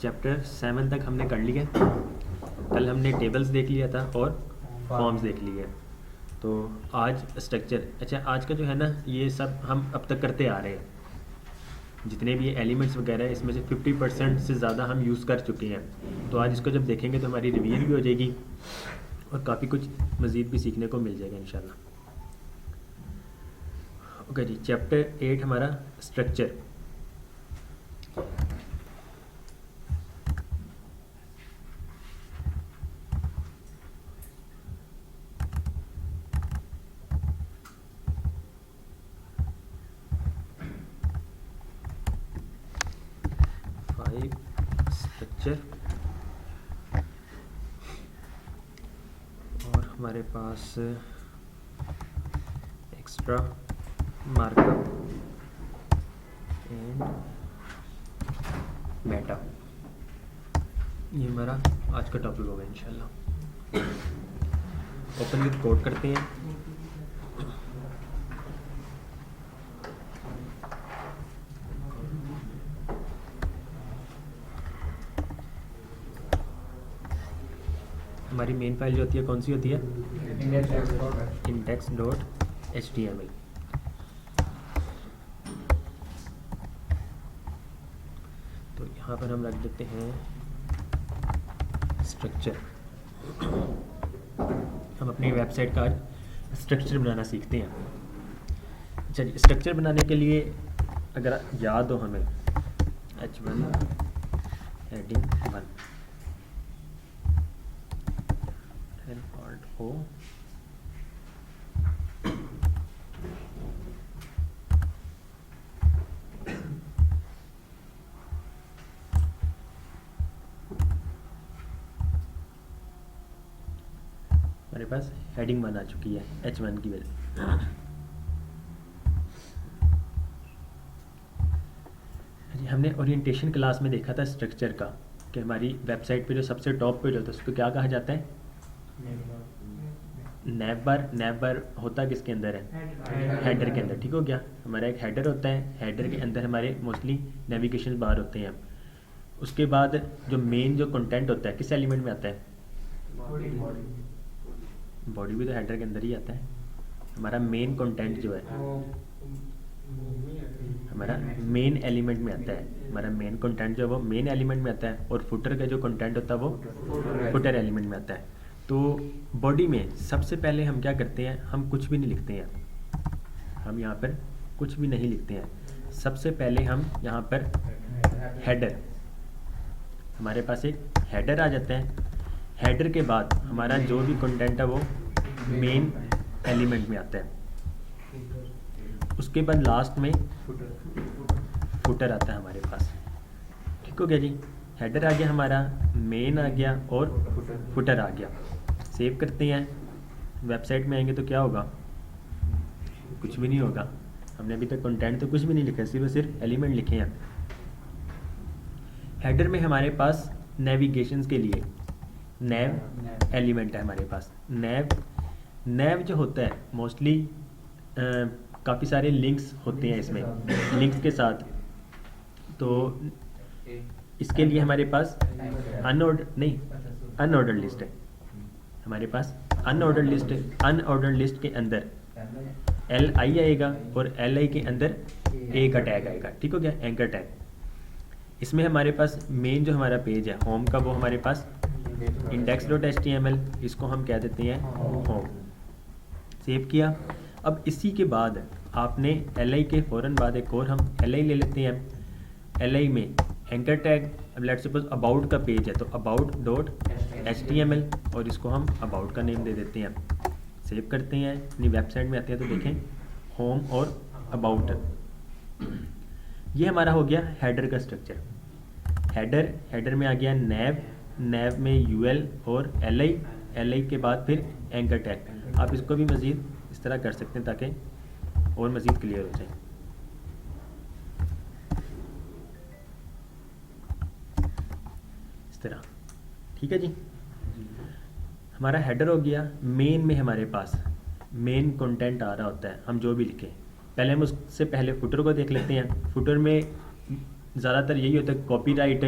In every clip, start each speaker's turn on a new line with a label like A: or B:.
A: Chapter 7 तक हमने कर लिया। कल हमने टेबल्स देख लिया था और फॉर्म्स देख लिए। तो आज स्ट्रक्चर, अच्छा आज का जो है ना ये सब हम अब तक करते आ रहे हैं। जितने भी एलिमेंट्स वगैरह है इसमें से 50% से ज़्यादा हम यूज़ कर चुके हैं। तो आज इसको जब देखेंगे तो हमारी रिवीजन भी हो जाएगी और काफ़ी कुछ मज़ीद भी सीखने को मिल जाएगा इंशाल्लाह। ओके जी, चैप्टर 8 हमारा स्ट्रक्चर। स्ट्रक्चर और हमारे पास एक्स्ट्रा मार्कअप एंड मेटा, ये हमारा आज का टॉपिक होगा इंशाल्लाह। ओपन विद कोड करते हैं। हमारी मेन फाइल जो होती है कौन सी होती है? index.html। तो यहाँ पर हम रख देते हैं स्ट्रक्चर। हम अपनी वेबसाइट का स्ट्रक्चर बनाना सीखते हैं। चलिए, स्ट्रक्चर बनाने के लिए अगर याद हो हमें H1 हेडिंग 1 Alt O हमारे पास हेडिंग 1 आ चुकी है H1 की वजह। हमने ओरिएंटेशन क्लास में देखा था स्ट्रक्चर का कि हमारी वेबसाइट पे जो सबसे टॉप पेज होता है उसको क्या कहा जाता है? नैव बार होता किसके अंदर है? हेडर के अंदर। ठीक हो गया, हमारा एक हेडर होता है, हेडर के अंदर हमारे मोस्टली नेविगेशन बार होते हैं। उसके बाद जो मेन जो कंटेंट होता है किस एलिमेंट में आता है? बॉडी भी तो हेडर के अंदर ही आता है। हमारा मेन कंटेंट जो है हमारा मेन एलिमेंट में आता है। हमारा मेन कंटेंट जो है वो मेन एलिमेंट में आता है और फुटर का जो कंटेंट होता है वो फुटर एलिमेंट में आता है। तो बॉडी में सबसे पहले हम क्या करते हैं? हम कुछ भी नहीं लिखते हैं। हम यहाँ पर कुछ भी नहीं लिखते हैं। सबसे पहले हम यहाँ पर हेडर, हमारे पास एक हेडर आ जाता है। हेडर के बाद हमारा जो भी कंटेंट है वो मेन एलिमेंट में आता है। उसके बाद लास्ट में फुटर आता है हमारे पास। ठीक हो गया जी, हेडर आ गया हमारा, मेन आ गया और फुटर आ गया। सेव करते हैं। वेबसाइट में आएंगे तो क्या होगा? कुछ भी नहीं होगा। हमने अभी तक कंटेंट तो कुछ भी नहीं लिखा, सिर्फ एलिमेंट लिखे हैं। हेडर में हमारे पास नेविगेशंस के लिए नैव एलिमेंट है हमारे पास। नैव जो होता है मोस्टली काफ़ी सारे लिंक्स होते हैं इसमें, लिंक्स के साथ। तो इसके लिए हमारे पास अनऑर्डर्ड लिस्ट है। हमारे पास अनऑर्डर्ड लिस्ट के अंदर LI आएगा और LI के अंदर A का टैग आएगा। ठीक हो गया, एंकर टैग। इसमें हमारे पास मेन जो हमारा पेज है होम का, वो हमारे पास index.html, इसको हम कह देते हैं होम। सेव किया। अब इसी के बाद आपने LI के फ़ौरन बाद एक और हम LI ले लेते हैं। LI में एंकर टैग, अब लेट्स सपोज अबाउट का पेज है तो about.html और इसको हम अबाउट का नेम दे देते हैं। सेव करते हैं, अपनी वेबसाइट में आते हैं तो देखें होम और अबाउट। ये हमारा हो गया हेडर का स्ट्रक्चर। हेडर में आ गया नैव में UL और LI के बाद फिर एंकर टैग। आप इसको भी मज़ीद इस तरह कर सकते हैं ताकि और मज़ीद क्लियर हो जाए। इस तरह, ठीक है जी। हमारा हेडर हो गया। मेन में हमारे पास मेन कंटेंट आ रहा होता है, हम जो भी लिखें। पहले हम उससे पहले फुटर को देख लेते हैं। फुटर में ज़्यादातर यही होता है, कॉपीराइट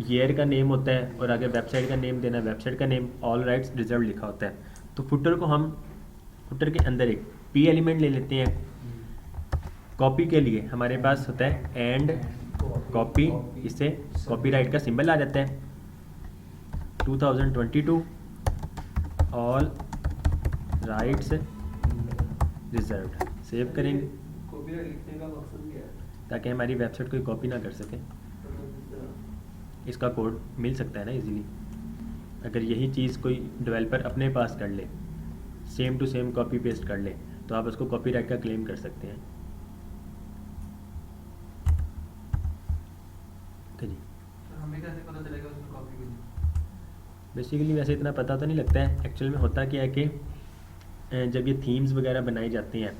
A: ईयर का नेम होता है और आगे वेबसाइट का नेम देना, वेबसाइट का नेम, ऑल राइट्स रिजर्व लिखा होता है। तो फुटर को हम फुटर के अंदर एक पी एलिमेंट ले लेते हैं। कॉपी के लिए हमारे पास होता है एंड कॉपी, इससे कॉपीराइट का सिंबल आ जाता है। 2022 ऑल राइट्स रिजर्व्ड, सेव करेंगे
B: कॉपीराइट लिखने का मकसद क्या है?
A: ताकि हमारी वेबसाइट कोई कॉपी ना कर सके। इसका कोड मिल सकता है ना इजीली। अगर यही चीज़ कोई डेवलपर अपने पास कर ले, same to same copy paste कर ले, तो आप उसको कॉपीराइट का क्लेम कर सकते हैं। ठीक जी,
B: हमें कैसे पता चलेगा उसमें कॉपी हुई?
A: बेसिकली वैसे इतना पता तो नहीं लगता है। एक्चुअल में होता क्या है कि जब ये थीम्स वगैरह बनाई जाती हैं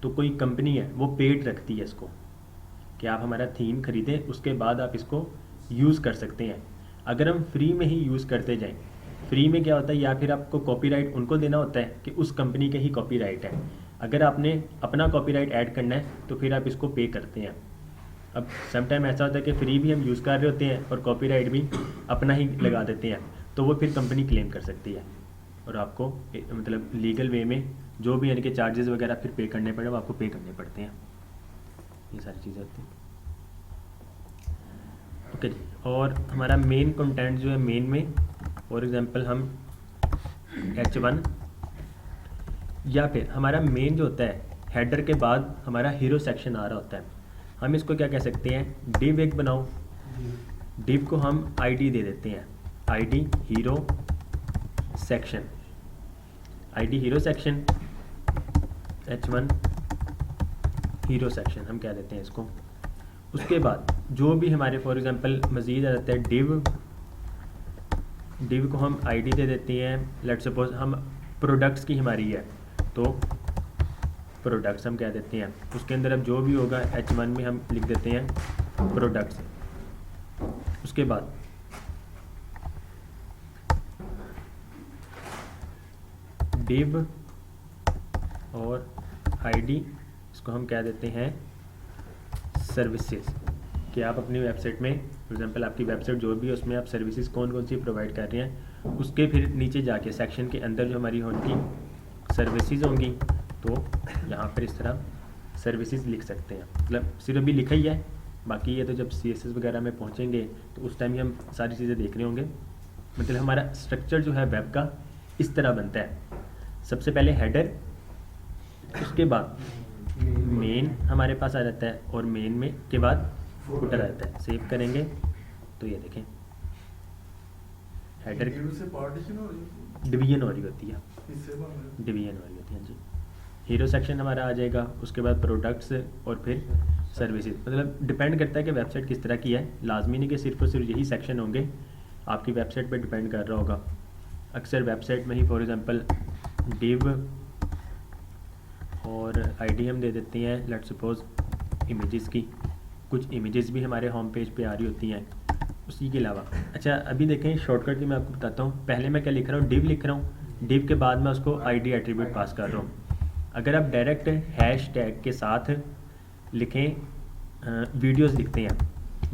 A: तो कोई कंपनी है वो पेड रखती है इसको कि आप हमारा थीम खरीदें, उसके बाद आप इसको यूज़ कर सकते हैं। अगर हम फ्री में ही यूज़ करते जाएं, फ्री में क्या होता है, या फिर आपको कॉपीराइट उनको देना होता है कि उस कंपनी के ही कॉपीराइट है। अगर आपने अपना कॉपीराइट ऐड करना है तो फिर आप इसको पे करते हैं। अब सम टाइम ऐसा होता है कि फ्री भी हम यूज़ कर रहे होते हैं और कॉपीराइट भी अपना ही लगा देते हैं, तो वो फिर कंपनी क्लेम कर सकती है और आपको मतलब लीगल वे में जो भी यानी कि चार्जेस वगैरह फिर पे करने पड़े वो आपको पे करने पड़ते हैं। ये सारी चीज़ें होती हैं। ओके जी, और हमारा मेन कंटेंट जो है, मेन में फॉर एग्जांपल हम H1 या फिर हमारा मेन जो होता है, हेडर के बाद हमारा हीरो सेक्शन आ रहा होता है, हम इसको क्या कह सकते हैं, डिव एक बनाओ। डिव को हम आईडी दे देते हैं, ID hero section, ID hero section, H1 hero section हम कह देते हैं इसको। उसके बाद जो भी हमारे फॉर एग्जांपल मज़ीद आ जाता है डिव, डिव को हम आईडी दे देते हैं। लेट्स सपोज हम प्रोडक्ट्स की हमारी है तो प्रोडक्ट्स हम कह देते हैं। उसके अंदर अब जो भी होगा H1 में हम लिख देते हैं प्रोडक्ट्स। उसके बाद डिव और आईडी, इसको हम कह देते हैं सर्विसेज, कि आप अपनी वेबसाइट में फॉर एग्जांपल आपकी वेबसाइट जो भी है उसमें आप सर्विसेज कौन कौन सी प्रोवाइड कर रहे हैं, उसके फिर नीचे जाके सेक्शन के अंदर जो हमारी होंगी सर्विसेज होंगी, तो यहाँ पर इस तरह सर्विसेज लिख सकते हैं। मतलब सिर्फ अभी लिखा ही है, बाकी ये तो जब CSS वगैरह में पहुँचेंगे तो उस टाइम ही हम सारी चीज़ें देख रहे होंगे। मतलब हमारा स्ट्रक्चर जो है वेब का इस तरह बनता है, सबसे पहले हेडर, उसके बाद मेन हमारे पास आ जाता है और मेन में के बाद फुटर आ जाता है। सेव करेंगे तो ये देखें हेडर
C: से पार्टीशन हो रही
A: डिवीजन हो रही होती है,
C: इससे बन
A: डिवीजन हो रही होती है जी। हीरो सेक्शन हमारा आ जाएगा, उसके बाद प्रोडक्ट्स और फिर सर्विसेज। मतलब डिपेंड करता है कि वेबसाइट किस तरह की है, लाजमी नहीं कि सिर्फ और सिर्फ यही सेक्शन होंगे, आपकी वेबसाइट पे डिपेंड कर रहा होगा। अक्सर वेबसाइट में ही फॉर एग्जांपल डिव और आईडी हम दे देते हैं लेट्स सपोज इमेजेस की, कुछ इमेजेस भी हमारे होम पेज पे आ रही होती हैं। उसी के अलावा अच्छा अभी देखें शॉर्टकट की मैं आपको बताता हूँ। पहले मैं क्या लिख रहा हूँ, डिव लिख रहा हूँ, डिव के बाद मैं उसको आईडी एट्रीब्यूट पास कर रहा हूँ। अगर आप डायरेक्ट हैश टैग के साथ लिखें वीडियोस लिखते हैं,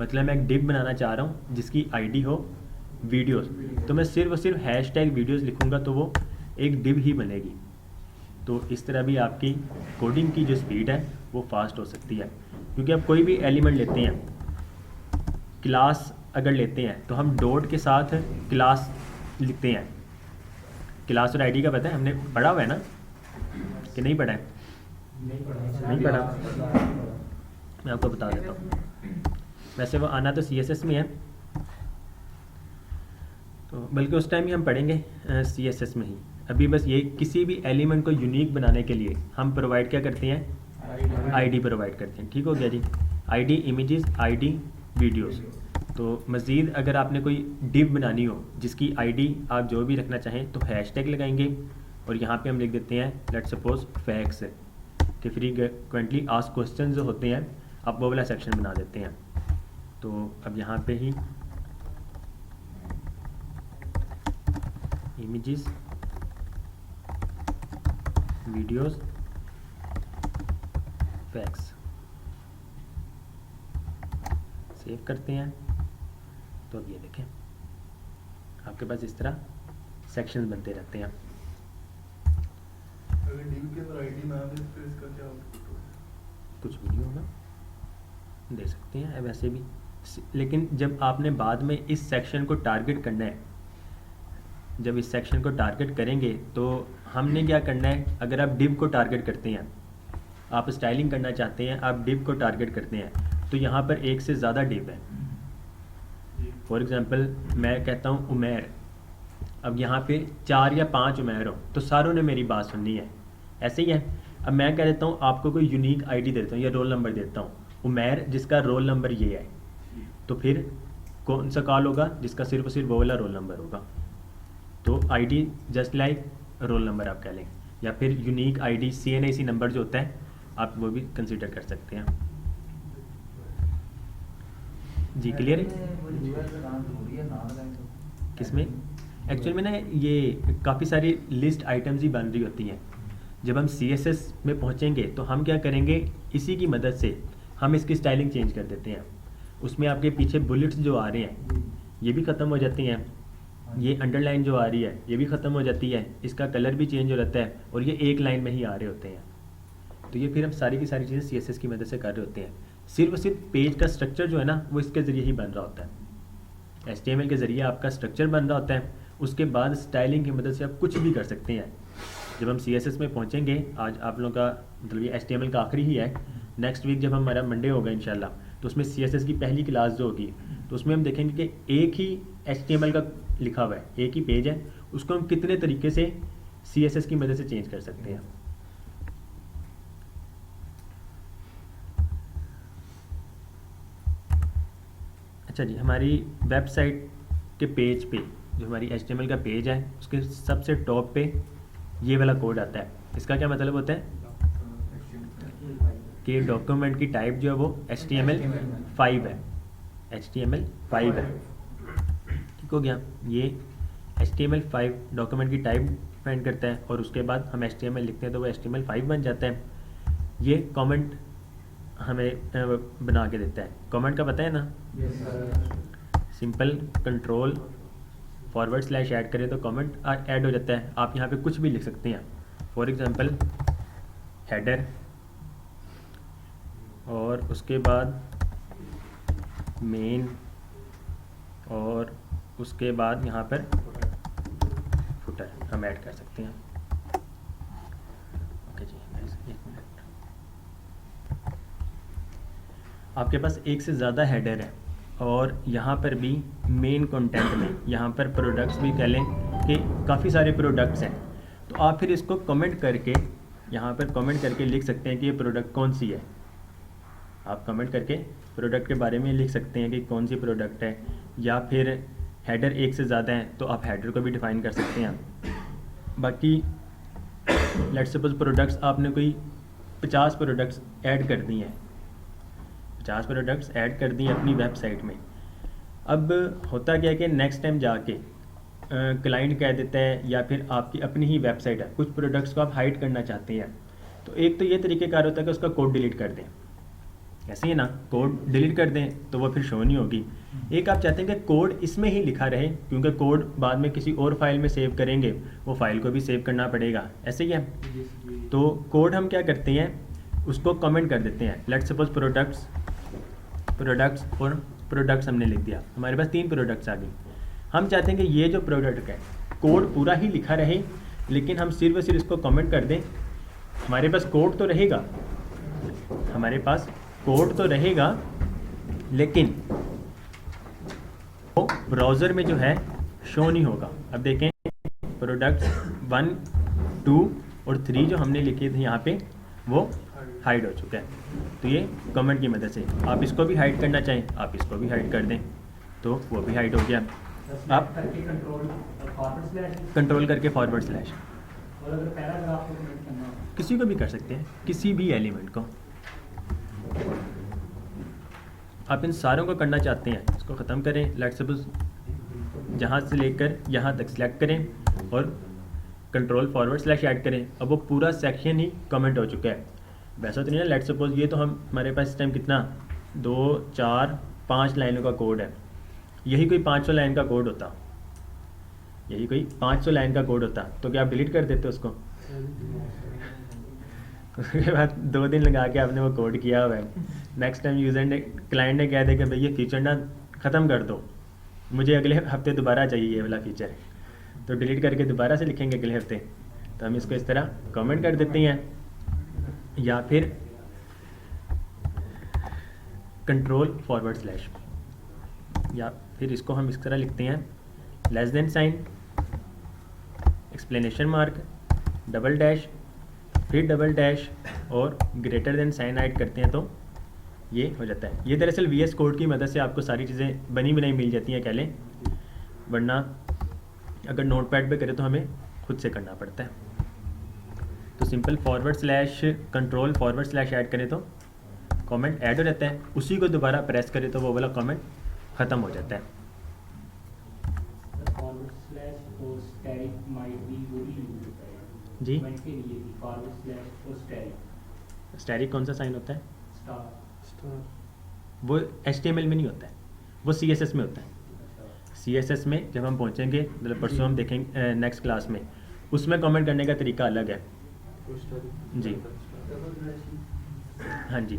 A: मतलब मैं एक डिव बनाना चाह रहा हूँ जिसकी आईडी हो वीडियोस, तो मैं सिर्फ और सिर्फ हैश टैग वीडियोज़ लिखूँगा तो वो एक डिव ही बनेगी। तो इस तरह भी आपकी कोडिंग की जो स्पीड है वो फास्ट हो सकती है, क्योंकि आप कोई भी एलिमेंट लेते हैं, क्लास अगर लेते हैं तो हम डॉट के साथ क्लास लिखते हैं। क्लास और आईडी का पता है, हमने पढ़ा हुआ है ना कि नहीं पढ़ा है? नहीं पढ़ा, मैं आपको बता देता हूँ। वैसे वो आना तो CSS में है, तो बल्कि उस टाइम ही हम पढ़ेंगे CSS में ही। अभी बस ये किसी भी एलिमेंट को यूनिक बनाने के लिए हम प्रोवाइड क्या करते हैं, आईडी प्रोवाइड करते हैं। ठीक हो गया जी, आईडी इमेजेस, आईडी वीडियोस। तो मज़ीद अगर आपने कोई डिव बनानी हो जिसकी आईडी आप जो भी रखना चाहें तो हैशटैग लगाएंगे और यहाँ पे हम लिख देते हैं लेट्स सपोज फैक्ट्स कि फ्रीक्वेंटली आस्क्ड क्वेश्चन जो होते हैं आप वो वाला सेक्शन बना देते हैं। तो अब यहाँ पे ही इमेजेस, वीडियोस, फैक्ट्स सेव करते हैं तो अब ये देखें आपके पास इस तरह सेक्शन बनते रहते हैं।
C: अगर div के अंदर ID ना दे तो इसका क्या आउटपुट होगा?
A: कुछ भी नहीं होगा, दे सकते हैं वैसे भी, लेकिन जब आपने बाद में इस सेक्शन को टारगेट करना है, जब इस सेक्शन को टारगेट करेंगे तो हमने क्या करना है, अगर आप div को टारगेट करते हैं, आप स्टाइलिंग करना चाहते हैं, आप div को टारगेट करते हैं, तो यहाँ पर एक से ज़्यादा div है। फॉर एग्ज़ाम्पल मैं कहता हूँ उमैर, अब यहाँ पे 4 या 5 उमैर हो तो सारों ने मेरी बात सुननी है, ऐसे ही है। अब मैं कह देता हूँ आपको कोई यूनिक आईडी देता हूँ या रोल नंबर देता हूँ, उमैर जिसका रोल नंबर ये है, तो फिर कौन सा कॉल होगा, जिसका सिर्फ और सिर्फ वो वाला रोल नंबर होगा। तो ID just like roll number आप कह लें, या फिर यूनिक आईडी CNAC नंबर जो होता है आप वो भी कंसिडर कर सकते हैं। जी क्लियर किसमें? एक्चुअल में ना ये काफ़ी सारी लिस्ट आइटम्स ही बन रही होती हैं। जब हम CSS में पहुंचेंगे तो हम क्या करेंगे, इसी की मदद से हम इसकी स्टाइलिंग चेंज कर देते हैं। उसमें आपके पीछे बुलेट्स जो आ रहे हैं ये भी ख़त्म हो जाती हैं, ये अंडरलाइन जो आ रही है ये भी ख़त्म हो जाती है, इसका कलर भी चेंज हो जाता है और ये एक लाइन में ही आ रहे होते हैं। तो ये फिर हम सारी की सारी चीज़ें CSS की मदद से कर रहे होते हैं। सिर्फ और सिर्फ पेज का स्ट्रक्चर जो है ना वो इसके ज़रिए ही बन रहा होता है, HTML के ज़रिए आपका स्ट्रक्चर बन रहा होता है। उसके बाद स्टाइलिंग की मदद से आप कुछ भी कर सकते हैं। जब हम CSS में पहुंचेंगे, आज आप लोगों का मतलब ये HTML का आखिरी ही है, नेक्स्ट वीक जब हमारा मंडे होगा इंशाल्लाह, तो उसमें CSS की पहली क्लास जो होगी तो उसमें हम देखेंगे कि एक ही HTML का लिखा हुआ है, एक ही पेज है, उसको हम कितने तरीके से CSS की मदद से चेंज कर सकते हैं। अच्छा जी, हमारी वेबसाइट के पेज पे जो हमारी HTML का पेज है उसके सबसे टॉप पे ये वाला कोड आता है। इसका क्या मतलब होता है कि डॉक्यूमेंट की टाइप जो है वो HTML5 है, HTML5 है, ठीक हो गया। ये HTML5 डॉक्यूमेंट की टाइप डिफाइन करता है और उसके बाद हम HTML लिखते हैं तो वो HTML5 बन जाता है। ये कमेंट हमें बना के देता है। कमेंट का पता है ना, सिंपल कंट्रोल फॉरवर्ड / ऐड करें तो कमेंट ऐड हो जाता है। आप यहाँ पे कुछ भी लिख सकते हैं, फॉर एग्जांपल हेडर और उसके बाद मेन और उसके बाद यहाँ पर फुटर हम ऐड कर सकते हैं। ओके जी, एक मिनट। आपके पास एक से ज़्यादा हेडर है और यहाँ पर भी मेन कंटेंट में यहाँ पर प्रोडक्ट्स भी कह लें कि काफ़ी सारे प्रोडक्ट्स हैं, तो आप फिर इसको कमेंट करके यहाँ पर कमेंट करके लिख सकते हैं कि ये प्रोडक्ट कौन सी है। आप कमेंट करके प्रोडक्ट के बारे में लिख सकते हैं कि कौन सी प्रोडक्ट है, या फिर हेडर एक से ज़्यादा है तो आप हेडर को भी डिफ़ाइन कर सकते हैं। बाकी लेट्स सपोज प्रोडक्ट्स आपने कोई 50 प्रोडक्ट्स ऐड कर दी हैं, 50 प्रोडक्ट्स ऐड कर दिए अपनी वेबसाइट में। अब होता क्या है कि नेक्स्ट टाइम जाके क्लाइंट कह देता है या फिर आपकी अपनी ही वेबसाइट है, कुछ प्रोडक्ट्स को आप हाइड करना चाहते हैं, तो एक तो ये तरीक़ेकार होता है कि उसका कोड डिलीट कर दें, ऐसे ही ना, कोड डिलीट कर दें तो वो फिर शो नहीं होगी। एक आप चाहते हैं कि कोड इसमें ही लिखा रहे, क्योंकि कोड बाद में किसी और फाइल में सेव करेंगे, वो फाइल को भी सेव करना पड़ेगा, ऐसे ही है। तो कोड हम क्या करते हैं, उसको कमेंट कर देते हैं। लेट्स सपोज प्रोडक्ट्स और प्रोडक्ट्स हमने लिख दिया, हमारे पास 3 प्रोडक्ट्स आ गई। हम चाहते हैं कि ये जो प्रोडक्ट है कोड पूरा ही लिखा रहे, लेकिन हम सिर्फ और सिर्फ इसको कमेंट कर दें। हमारे पास कोड तो रहेगा, हमारे पास कोड तो रहेगा, लेकिन वो ब्राउज़र में जो है शो नहीं होगा। अब देखें प्रोडक्ट्स 1, 2 और 3 जो हमने लिखे थे यहाँ पे वो हाइड हो चुका है। तो ये कमेंट की मदद से आप इसको भी हाइड करना चाहें, आप इसको भी हाइड कर दें तो वो भी हाइड हो गया। आप कंट्रोल करके फॉरवर्ड स्लैश किसी को भी कर सकते हैं, किसी भी एलिमेंट को। आप इन सारों को करना चाहते हैं, इसको ख़त्म करें। लेट्स सपोज जहाँ से लेकर यहाँ तक सिलेक्ट करें और कंट्रोल फॉरवर्ड स्लैश ऐड करें। अब वो पूरा सेक्शन ही कमेंट हो चुका है। वैसा तो नहीं है, लेट्स सपोज ये तो हम हमारे पास इस टाइम कितना 2, 4, 5 लाइनों का कोड है, यही कोई 500 लाइन का कोड होता, यही कोई 500 लाइन का कोड होता, तो क्या आप डिलीट कर देते उसको? उसके बाद 2 दिन लगा के आपने वो कोड किया हुआ है, नेक्स्ट टाइम यूज़र ने, क्लाइंट ने कह दिया कि भाई ये फीचर ना ख़त्म कर दो, मुझे अगले हफ्ते दोबारा चाहिए ये वाला फीचर, तो डिलीट करके दोबारा से लिखेंगे अगले हफ्ते। तो हम इसको इस तरह कमेंट कर देते हैं, या फिर कंट्रोल/, या फिर इसको हम इस तरह लिखते हैं less than sign, explanation mark, double dash, फिर डबल डैश और ग्रेटर देन साइन ऐड करते हैं तो ये हो जाता है। ये दरअसल VS कोड की मदद से आपको सारी चीज़ें बनी बनाई मिल जाती हैं कह लें, वरना अगर नोटपैड पे करें तो हमें खुद से करना पड़ता है। तो सिंपल /कंट्रोल// ऐड करें तो कमेंट ऐड हो जाता है, उसी को दोबारा प्रेस करें तो वो वाला कमेंट ख़त्म हो जाता है। जी स्टैरिक कौन सा साइन होता है? वो HTML में नहीं होता है, वो CSS में होता है। CSS में जब हम पहुंचेंगे, मतलब परसों हम देखेंगे नेक्स्ट क्लास में, उसमें कमेंट करने का तरीका अलग है। जी हाँ जी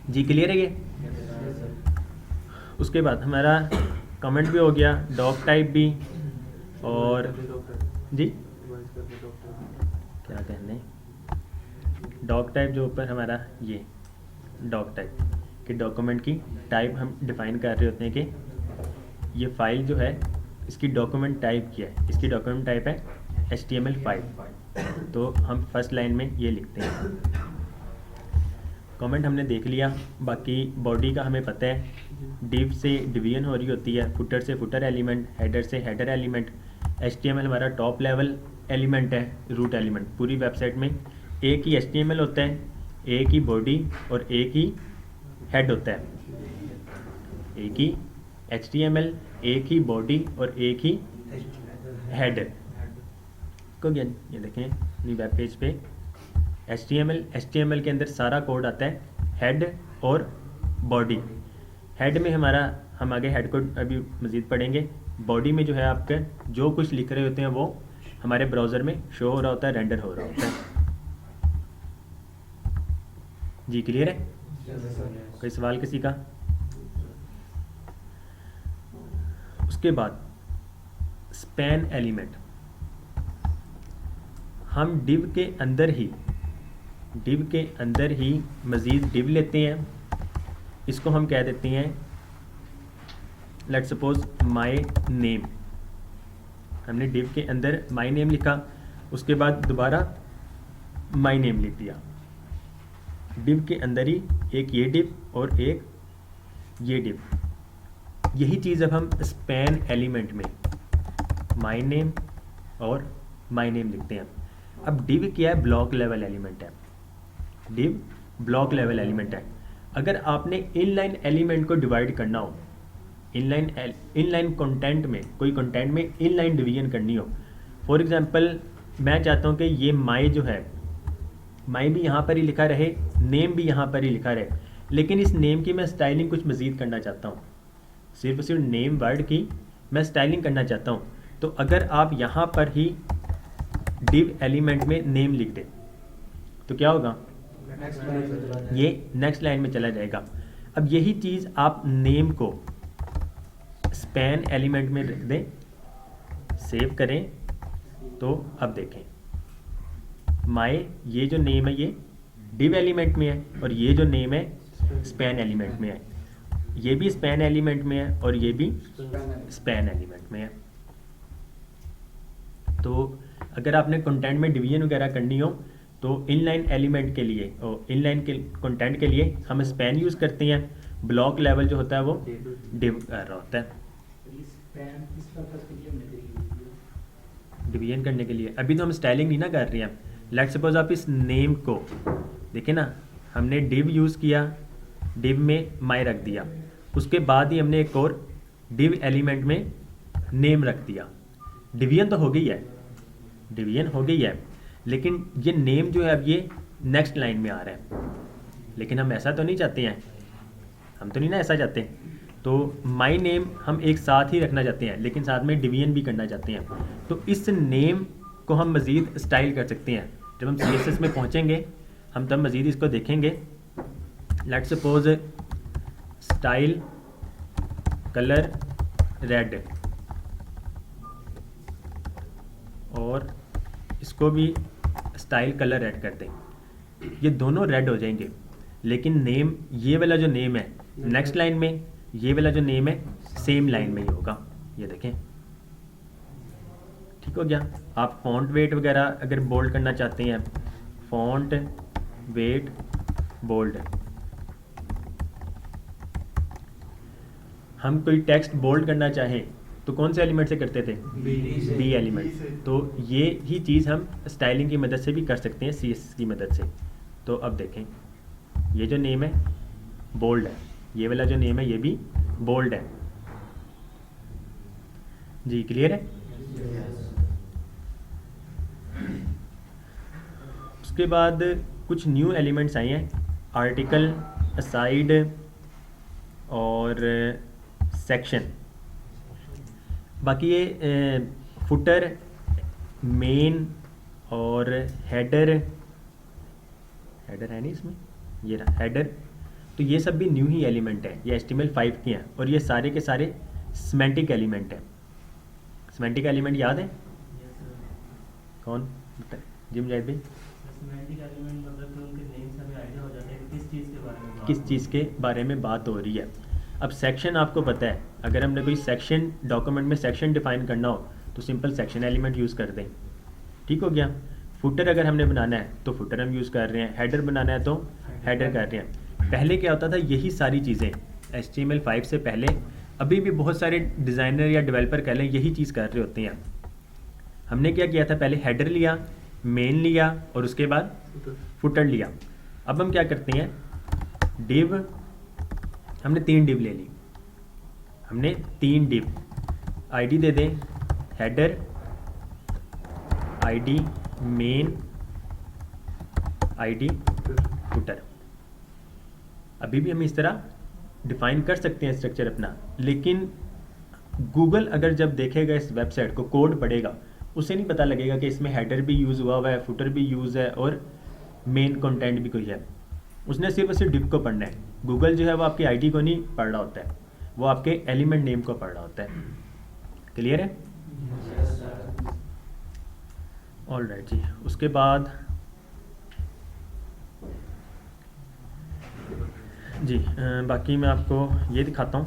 A: जी क्लियर है ये। उसके बाद हमारा कमेंट भी हो गया, डॉक टाइप भी, और जी क्या कहने, डॉक टाइप जो ऊपर हमारा ये डॉक टाइप कि डॉक्यूमेंट की टाइप हम डिफाइन कर रहे होते हैं कि ये फाइल जो है इसकी डॉक्यूमेंट टाइप क्या है, इसकी डॉक्यूमेंट टाइप है HTML5, तो हम फर्स्ट लाइन में ये लिखते हैं। कमेंट हमने देख लिया, बाकी बॉडी का हमें पता है, डिव से डिवीजन हो रही होती है, फुटर से फुटर एलिमेंट, हेडर से हेडर एलिमेंट, HTML हमारा टॉप लेवल एलिमेंट है, रूट एलिमेंट। पूरी वेबसाइट में एक ही HTML होता है, एक ही बॉडी और एक ही हेड होता है, एक ही HTML, एक ही बॉडी और एक ही हेड को गया। ये देखें अपनी वेब पेज पे HTML के अंदर सारा कोड आता है, हेड और बॉडी। हेड में हमारा, हम आगे हेड को अभी मज़ीद पढ़ेंगे। बॉडी में जो है आपके जो कुछ लिख रहे होते हैं वो हमारे ब्राउज़र में शो हो रहा होता है, रेंडर हो रहा होता है। जी क्लियर है? कोई सवाल किसी का? उसके बाद स्पैन एलिमेंट, हम डिव के अंदर ही मज़ीद डिव लेते हैं, इसको हम कह देते हैं लेट्स सपोज माय नेम। हमने डिव के अंदर माय नेम लिखा, उसके बाद दोबारा माय नेम लिख दिया। डिव के अंदर ही एक ये डिव और एक ये डिव, यही चीज़ अब हम स्पैन एलिमेंट में माय नेम और माय नेम लिखते हैं। अब डिव क्या है? ब्लॉक लेवल एलिमेंट है। डिव ब्लॉक लेवल एलिमेंट है। अगर आपने इनलाइन एलिमेंट को डिवाइड करना हो, इनलाइन कंटेंट में, कोई कंटेंट में इनलाइन डिवीजन करनी हो, फॉर एग्जांपल मैं चाहता हूँ कि ये माय जो है, माय भी यहाँ पर ही लिखा रहे, नेम भी यहाँ पर ही लिखा रहे, लेकिन इस नेम की मैं स्टाइलिंग कुछ मज़ीद करना चाहता हूँ, सिर्फ नेम वर्ड की मैं स्टाइलिंग करना चाहता हूँ। तो अगर आप यहाँ पर ही डिव एलिमेंट में नेम लिख दें तो क्या होगा? ये नेक्स्ट लाइन में चला जाएगा। अब यही चीज़ आप नेम को स्पैन एलिमेंट में रख दें, सेव करें, तो अब देखें माय, ये जो नेम है ये डिव एलिमेंट में है और ये जो नेम है स्पैन एलिमेंट में है, ये भी स्पैन एलिमेंट में है और ये भी स्पैन एलिमेंट में है। तो अगर आपने कंटेंट में डिवीजन वगैरह करनी हो तो इनलाइन एलिमेंट के लिए और इनलाइन के कंटेंट के लिए हम स्पैन यूज़ करते हैं, ब्लॉक लेवल जो होता है वो डिव कर रहा होता है डिवीजन करने के लिए। अभी तो हम स्टाइलिंग नहीं ना कर रहे हैं। लेट्स सपोज आप इस नेम को देखें ना, हमने डिव यूज़ किया, डिव में माय रख दिया, उसके बाद ही हमने एक और डिव एलिमेंट में नेम रख दिया। डिवीजन तो हो गई है, डिवीजन हो गई है, लेकिन ये नेम जो है अब ये नेक्स्ट लाइन में आ रहा है। लेकिन हम ऐसा तो नहीं चाहते हैं हम तो नहीं ना ऐसा चाहते। तो माई नेम हम एक साथ ही रखना चाहते हैं, लेकिन साथ में डिवीजन भी करना चाहते हैं। तो इस नेम को हम मज़ीद स्टाइल कर सकते हैं। जब हम CSS में पहुँचेंगे हम तब मज़ीद इसको देखेंगे। Let's suppose style colour red, और इसको भी स्टाइल कलर रेड कर दें। ये दोनों रेड हो जाएंगे, लेकिन नेम, ये वाला जो नेम है नेक्स्ट लाइन में, ये वाला जो नेम है सेम लाइन में ही होगा। ये देखें, ठीक हो गया। आप फॉन्ट वेट वगैरह अगर बोल्ड करना चाहते हैं, फॉन्ट वेट बोल्ड, हम कोई टेक्स्ट बोल्ड करना चाहें तो कौन से एलिमेंट से करते थे? B element. तो ये ही चीज़ हम स्टाइलिंग की मदद से भी कर सकते हैं, CSS की मदद से। तो अब देखें, ये जो नेम है बोल्ड है, ये वाला जो नेम है ये भी बोल्ड है। जी क्लियर है? उसके बाद कुछ न्यू एलिमेंट्स आए हैं, आर्टिकल, असाइड और सेक्शन। बाकी ये फुटर, मेन और हेडर है नहीं इसमें, ये रहा हेडर। तो ये सब भी न्यू ही एलिमेंट है, ये HTML5 के हैं, और ये सारे के सारे सिमेंटिक एलिमेंट हैं। सिमेंटिक एलिमेंट याद है? कौन? जी मुजाहिद भाई,
D: सिमेंटिक एलिमेंट मतलब कि उनके नेम से हमें आइडिया हो जाता है कि किस चीज़ के बारे में
A: किस चीज़ के बारे में बात हो रही है। अब सेक्शन आपको पता है, अगर हमने कोई सेक्शन डॉक्यूमेंट में सेक्शन डिफाइन करना हो तो सिंपल सेक्शन एलिमेंट यूज़ कर दें, ठीक हो गया। फुटर अगर हमने बनाना है तो फुटर हम यूज़ कर रहे हैं, हेडर बनाना है तो हेडर कर रहे हैं। पहले क्या होता था, यही सारी चीज़ें HTML5 से पहले, अभी भी बहुत सारे डिज़ाइनर या डेवलपर कह लें यही चीज़ कर रहे होते हैं। हमने क्या किया था, पहले हेडर लिया, मेन लिया और उसके बाद फुटर लिया। अब हम क्या करते हैं, डिव, हमने 3 डिव ले ली, हमने 3 डिव, आईडी दे दें header, ID main, ID footer. अभी भी हम इस तरह डिफाइन कर सकते हैं स्ट्रक्चर अपना, लेकिन गूगल अगर जब देखेगा इस वेबसाइट को, कोड पढ़ेगा, उसे नहीं पता लगेगा कि इसमें हेडर भी यूज़ हुआ है, फुटर भी यूज़ है और मेन कंटेंट भी कोई है। उसने सिर्फ और सिर्फ डिव को पढ़ना है। गूगल जो है वो आपकी आईडी को नहीं पढ़ रहा होता है, वो आपके एलिमेंट नेम को पढ़ रहा होता है। क्लियर है? ऑल राइट जी। उसके बाद जी बाकी मैं आपको ये दिखाता हूँ।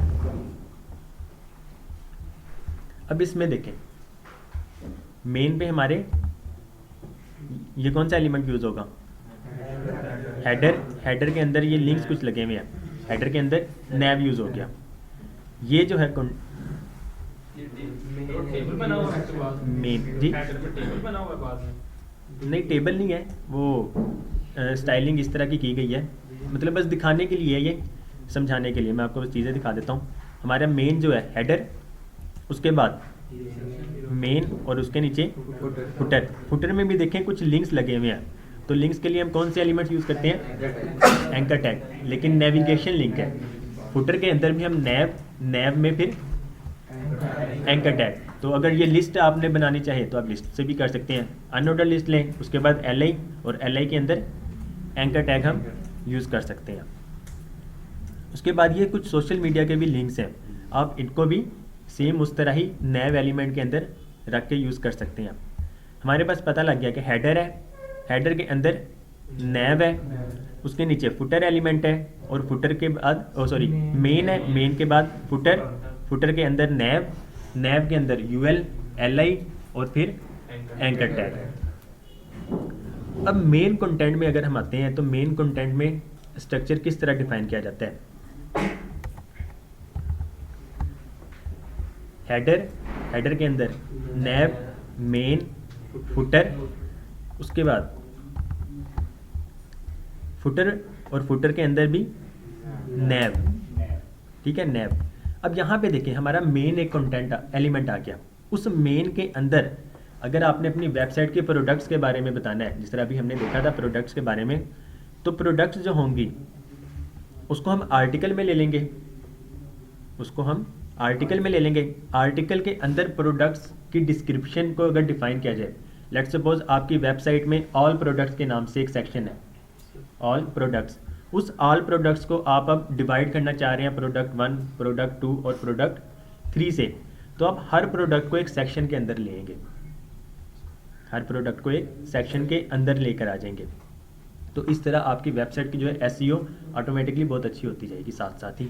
A: अब इसमें देखें, मेन पे हमारे ये कौन सा एलिमेंट यूज़ होगा? हेडर। हेडर के अंदर ये लिंक्स कुछ लगे हुए हैं, हेडर के अंदर नैव यूज़ हो गया। ये जो है
B: टेबल बना हुआ है तो बाद में।
A: मेन जी,
B: टेबल बना हुआ है बाद में।
A: नहीं टेबल नहीं है, वो स्टाइलिंग इस तरह की गई है, मतलब बस दिखाने के लिए, ये समझाने के लिए मैं आपको बस चीज़ें दिखा देता हूँ। हमारा मेन जो है हेडर, उसके बाद मेन और उसके नीचे फुटर। फुटर में भी देखें कुछ लिंक्स लगे हुए हैं, तो लिंक्स के लिए हम कौन से एलिमेंट यूज़ करते हैं? एंकर टैग, लेकिन नेविगेशन लिंक है। फुटर के अंदर भी हम नैव में फिर एंकर टैग। तो अगर ये लिस्ट आपने बनानी चाहे तो आप लिस्ट से भी कर सकते हैं, अनऑर्डर लिस्ट लें, उसके बाद LI और LI के अंदर एंकर टैग हम यूज़ कर सकते हैं। उसके बाद ये कुछ सोशल मीडिया के भी लिंक्स हैं, आप इनको भी सेम उस तरह ही नैव एलिमेंट के अंदर रख के यूज़ कर सकते हैं। हमारे पास पता लग गया कि हेडर है, हेडर के अंदर नैव है, उसके नीचे फुटर एलिमेंट है, और फुटर के बाद मेन है, मेन के बाद फुटर, फुटर के अंदर नैव, नैव के अंदर UL, LI और फिर एंकर टैग। अब मेन कंटेंट में अगर हम आते हैं तो मेन कंटेंट में स्ट्रक्चर किस तरह डिफाइन किया जाता है? हेडर, हेडर के अंदर नैव, मेन, फुटर, उसके बाद फुटर और फुटर के अंदर भी नैव, ठीक है, नैव। अब यहाँ पे देखें हमारा मेन एक कंटेंट एलिमेंट आ गया। उस मेन के अंदर अगर आपने अपनी वेबसाइट के प्रोडक्ट्स के बारे में बताना है, जिस तरह अभी हमने देखा था प्रोडक्ट्स के बारे में, तो प्रोडक्ट्स जो होंगी उसको हम आर्टिकल में ले लेंगे, उसको हम आर्टिकल में ले लेंगे। आर्टिकल के अंदर प्रोडक्ट्स की डिस्क्रिप्शन को अगर डिफाइन किया जाए, लेट्स सपोज आपकी वेबसाइट में ऑल प्रोडक्ट्स के नाम से एक सेक्शन है, ऑल प्रोडक्ट्स। उस ऑल प्रोडक्ट्स को आप अब डिवाइड करना चाह रहे हैं प्रोडक्ट 1, प्रोडक्ट 2 और प्रोडक्ट 3 से, तो आप हर प्रोडक्ट को एक सेक्शन के अंदर लेंगे, हर प्रोडक्ट को एक सेक्शन के अंदर लेकर आ जाएंगे। तो इस तरह आपकी वेबसाइट की जो है एसईओ ऑटोमेटिकली बहुत अच्छी होती जाएगी साथ साथ ही।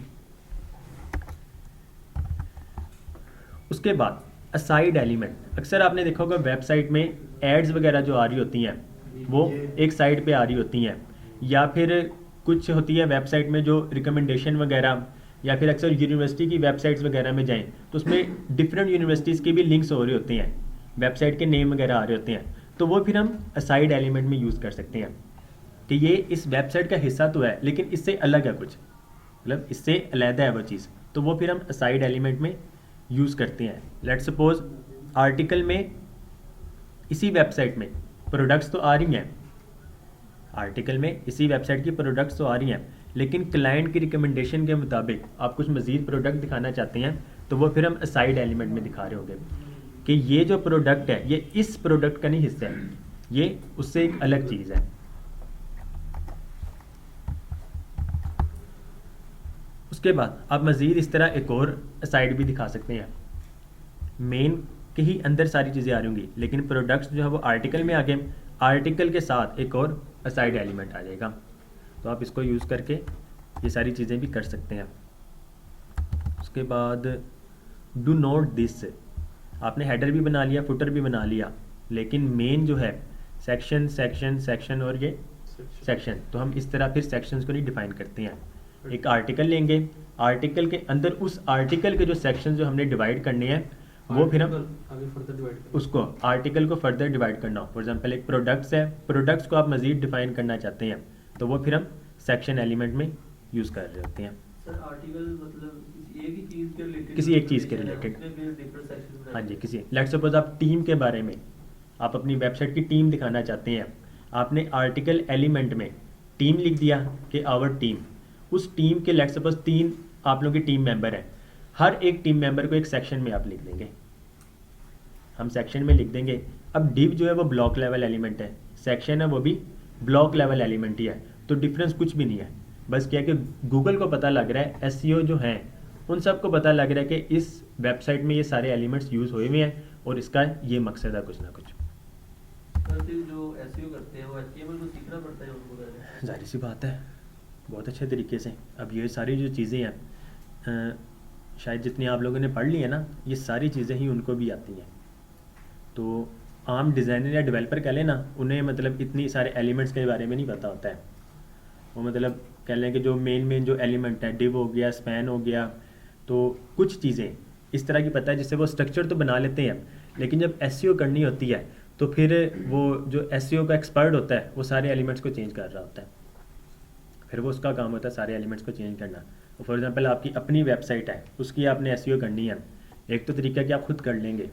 A: उसके बाद असाइड एलिमेंट, अक्सर आपने देखा होगा वेबसाइट में एड्स वगैरह जो आ रही होती हैं वो एक साइड पे आ रही होती हैं, या फिर कुछ होती है वेबसाइट में जो रिकमेंडेशन वगैरह, या फिर अक्सर यूनिवर्सिटी की वेबसाइट्स वगैरह में जाएं तो उसमें डिफरेंट यूनिवर्सिटीज़ के भी लिंक्स हो रहे होते हैं, वेबसाइट के नेम वगैरह आ रहे होते हैं। तो वो फिर हम असाइड एलिमेंट में यूज़ कर सकते हैं कि ये इस वेबसाइट का हिस्सा तो है लेकिन इससे अलग है कुछ, मतलब इससे अलग है वो चीज़, तो वो फिर हम असाइड एलिमेंट में यूज़ करते हैं। लेट्स सपोज आर्टिकल में इसी वेबसाइट में प्रोडक्ट्स तो आ रही हैं, आर्टिकल में इसी वेबसाइट की प्रोडक्ट्स तो आ रही हैं, लेकिन क्लाइंट की रिकमेंडेशन के मुताबिक आप कुछ मज़ीद प्रोडक्ट दिखाना चाहते हैं, तो वो फिर हम असाइड एलिमेंट में दिखा रहे होंगे कि ये जो प्रोडक्ट है ये इस प्रोडक्ट का नहीं हिस्सा है, ये उससे एक अलग चीज़ है। उसके बाद आप मज़ीद इस तरह एक और असाइड भी दिखा सकते हैं। मेन के ही अंदर सारी चीज़ें आ रही होंगी, लेकिन प्रोडक्ट्स जो है वो आर्टिकल में आ गए, आर्टिकल के साथ एक और असाइड एलिमेंट आ जाएगा, तो आप इसको यूज़ करके ये सारी चीज़ें भी कर सकते हैं। उसके बाद डू नोट दिस, आपने हेडर भी बना लिया, फुटर भी बना लिया, लेकिन मेन जो है सेक्शन सेक्शन सेक्शन और ये सेक्शन, तो हम इस तरह फिर सेक्शंस को नहीं डिफाइन करते हैं। एक आर्टिकल लेंगे, आर्टिकल के अंदर उस आर्टिकल के जो सेक्शन जो हमने डिवाइड करने हैं वो फिर हम
B: आगे फर्दर डिवाइड करें।
A: उसको आर्टिकल को फर्दर डिवाइड करना हो, फॉर एग्जांपल एक प्रोडक्ट्स है, प्रोडक्ट्स को आप मज़ीद डिफाइन करना चाहते हैं, तो वो फिर हम सेक्शन एलिमेंट में यूज़ कर रहे होते हैं।
D: सर आर्टिकल मतलब किसी एक ही चीज़ के रिलेटेड,
A: किसी एक चीज़ के रिलेटेड, हाँ जी, किसी लेट्स सपोज आप टीम के बारे में, आप अपनी वेबसाइट की टीम दिखाना चाहते हैं, आपने आर्टिकल एलिमेंट में टीम लिख दिया कि आवर टीम, उस टीम के लेट्स सपोज 3 आप लोगों के टीम मेंबर हैं, हर एक टीम मेंबर को एक सेक्शन में आप लिख देंगे, हम सेक्शन में लिख देंगे। अब डिव जो है वो ब्लॉक लेवल एलिमेंट है, सेक्शन है वो भी ब्लॉक लेवल एलिमेंट ही है, तो डिफरेंस कुछ भी नहीं है। बस क्या कि गूगल को पता लग रहा है, एसईओ जो हैं उन सबको पता लग रहा है कि इस वेबसाइट में ये सारे एलिमेंट्स यूज़ हुए हुए हैं और इसका ये मकसद है कुछ ना कुछ।
D: सर फिर जो एसईओ करते हैं वो एचटीएमएल को सीखना पड़ता है उनको पहले?
A: जाहिर सी बात है, बहुत अच्छे तरीके से। अब ये सारी जो चीज़ें हैं शायद जितनी आप लोगों ने पढ़ ली है ना, ये सारी चीज़ें ही उनको भी आती हैं। तो आम डिज़ाइनर या डेवलपर कह लें ना, उन्हें मतलब इतनी सारे एलिमेंट्स के बारे में नहीं पता होता है। वो मतलब कह लें कि जो मेन जो एलिमेंट है, डिव हो गया, स्पैन हो गया, तो कुछ चीज़ें इस तरह की पता है जिससे वो स्ट्रक्चर तो बना लेते हैं, लेकिन जब एसईओ करनी होती है तो फिर वो जो एसईओ का एक्सपर्ट होता है वो सारे एलिमेंट्स को चेंज कर रहा होता है, फिर वो उसका काम होता है सारे एलिमेंट्स को चेंज करना। फॉर एग्जांपल आपकी अपनी वेबसाइट है, उसकी आपने एसईओ करनी है, एक तो तरीका कि आप खुद कर लेंगे,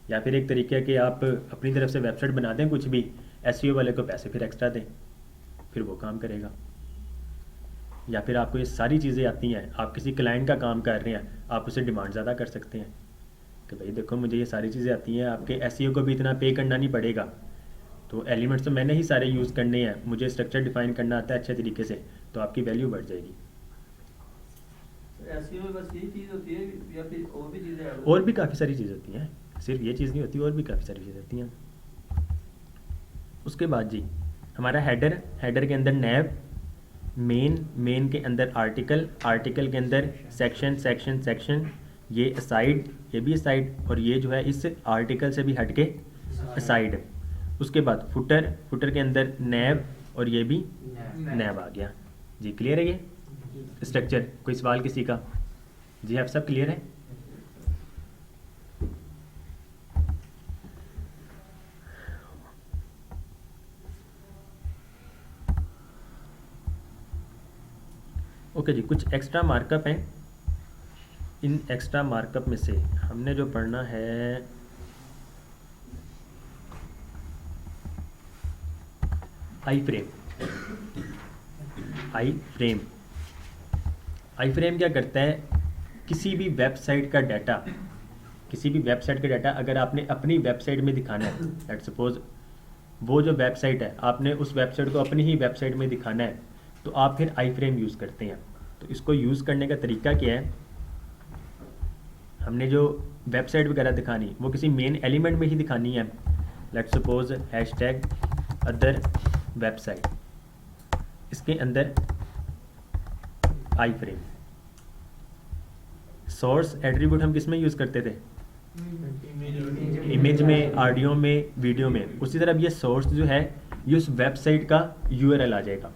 A: या फिर एक तरीका है कि आप अपनी तरफ से वेबसाइट बना दें कुछ भी, एसईओ वाले को पैसे फिर एक्स्ट्रा दें, फिर वो काम करेगा। या फिर आपको ये सारी चीज़ें आती हैं, आप किसी क्लाइंट का काम कर रहे हैं, आप उसे डिमांड ज़्यादा कर सकते हैं कि भाई देखो मुझे ये सारी चीज़ें आती हैं, आपके एसईओ को भी इतना पे करना नहीं पड़ेगा, तो एलिमेंट्स तो मैंने ही सारे यूज़ करने हैं, मुझे स्ट्रक्चर डिफाइन करना आता है अच्छे तरीके से, तो आपकी वैल्यू बढ़ जाएगी।
D: एसईओ में बस यही चीज़ होती है या फिर और भी चीज़ें?
A: और भी काफ़ी सारी चीज़ होती हैं, सिर्फ ये चीज़ नहीं होती, और भी काफ़ी सारी चीज़ें होती हैं। उसके बाद जी हमारा हेडर, हेडर के अंदर नैव, मेन के अंदर आर्टिकल, आर्टिकल के अंदर सेक्शन सेक्शन सेक्शन, ये असाइड, ये भी असाइड, और ये जो है इस आर्टिकल से भी हट के असाइड। उसके बाद फुटर, फुटर के अंदर नैव, और ये भी नैव आ गया जी। क्लियर है ये स्ट्रक्चर? कोई सवाल किसी का? जी आप सब क्लियर है? ओके जी, कुछ एक्स्ट्रा मार्कअप हैं। इन एक्स्ट्रा मार्कअप में से हमने जो पढ़ना है iframe. Iframe iframe क्या करता है, किसी भी वेबसाइट का डाटा अगर आपने अपनी वेबसाइट में दिखाना है, लेट्स सपोज वो जो वेबसाइट है आपने उस वेबसाइट को अपनी ही वेबसाइट में दिखाना है, तो आप फिर आई फ्रेम यूज़ करते हैं। तो इसको यूज़ करने का तरीका क्या है, हमने जो वेबसाइट वगैरह दिखानी वो किसी मेन एलिमेंट में ही दिखानी है, let's suppose hashtag other website, इसके अंदर आई फ्रेम। सोर्स एट्रीब्यूट हम किस में यूज़ करते थे, इमेज में, ऑडियो में, वीडियो में। उसी तरह ये सोर्स जो है ये उस वेबसाइट का यूआरएल आ जाएगा,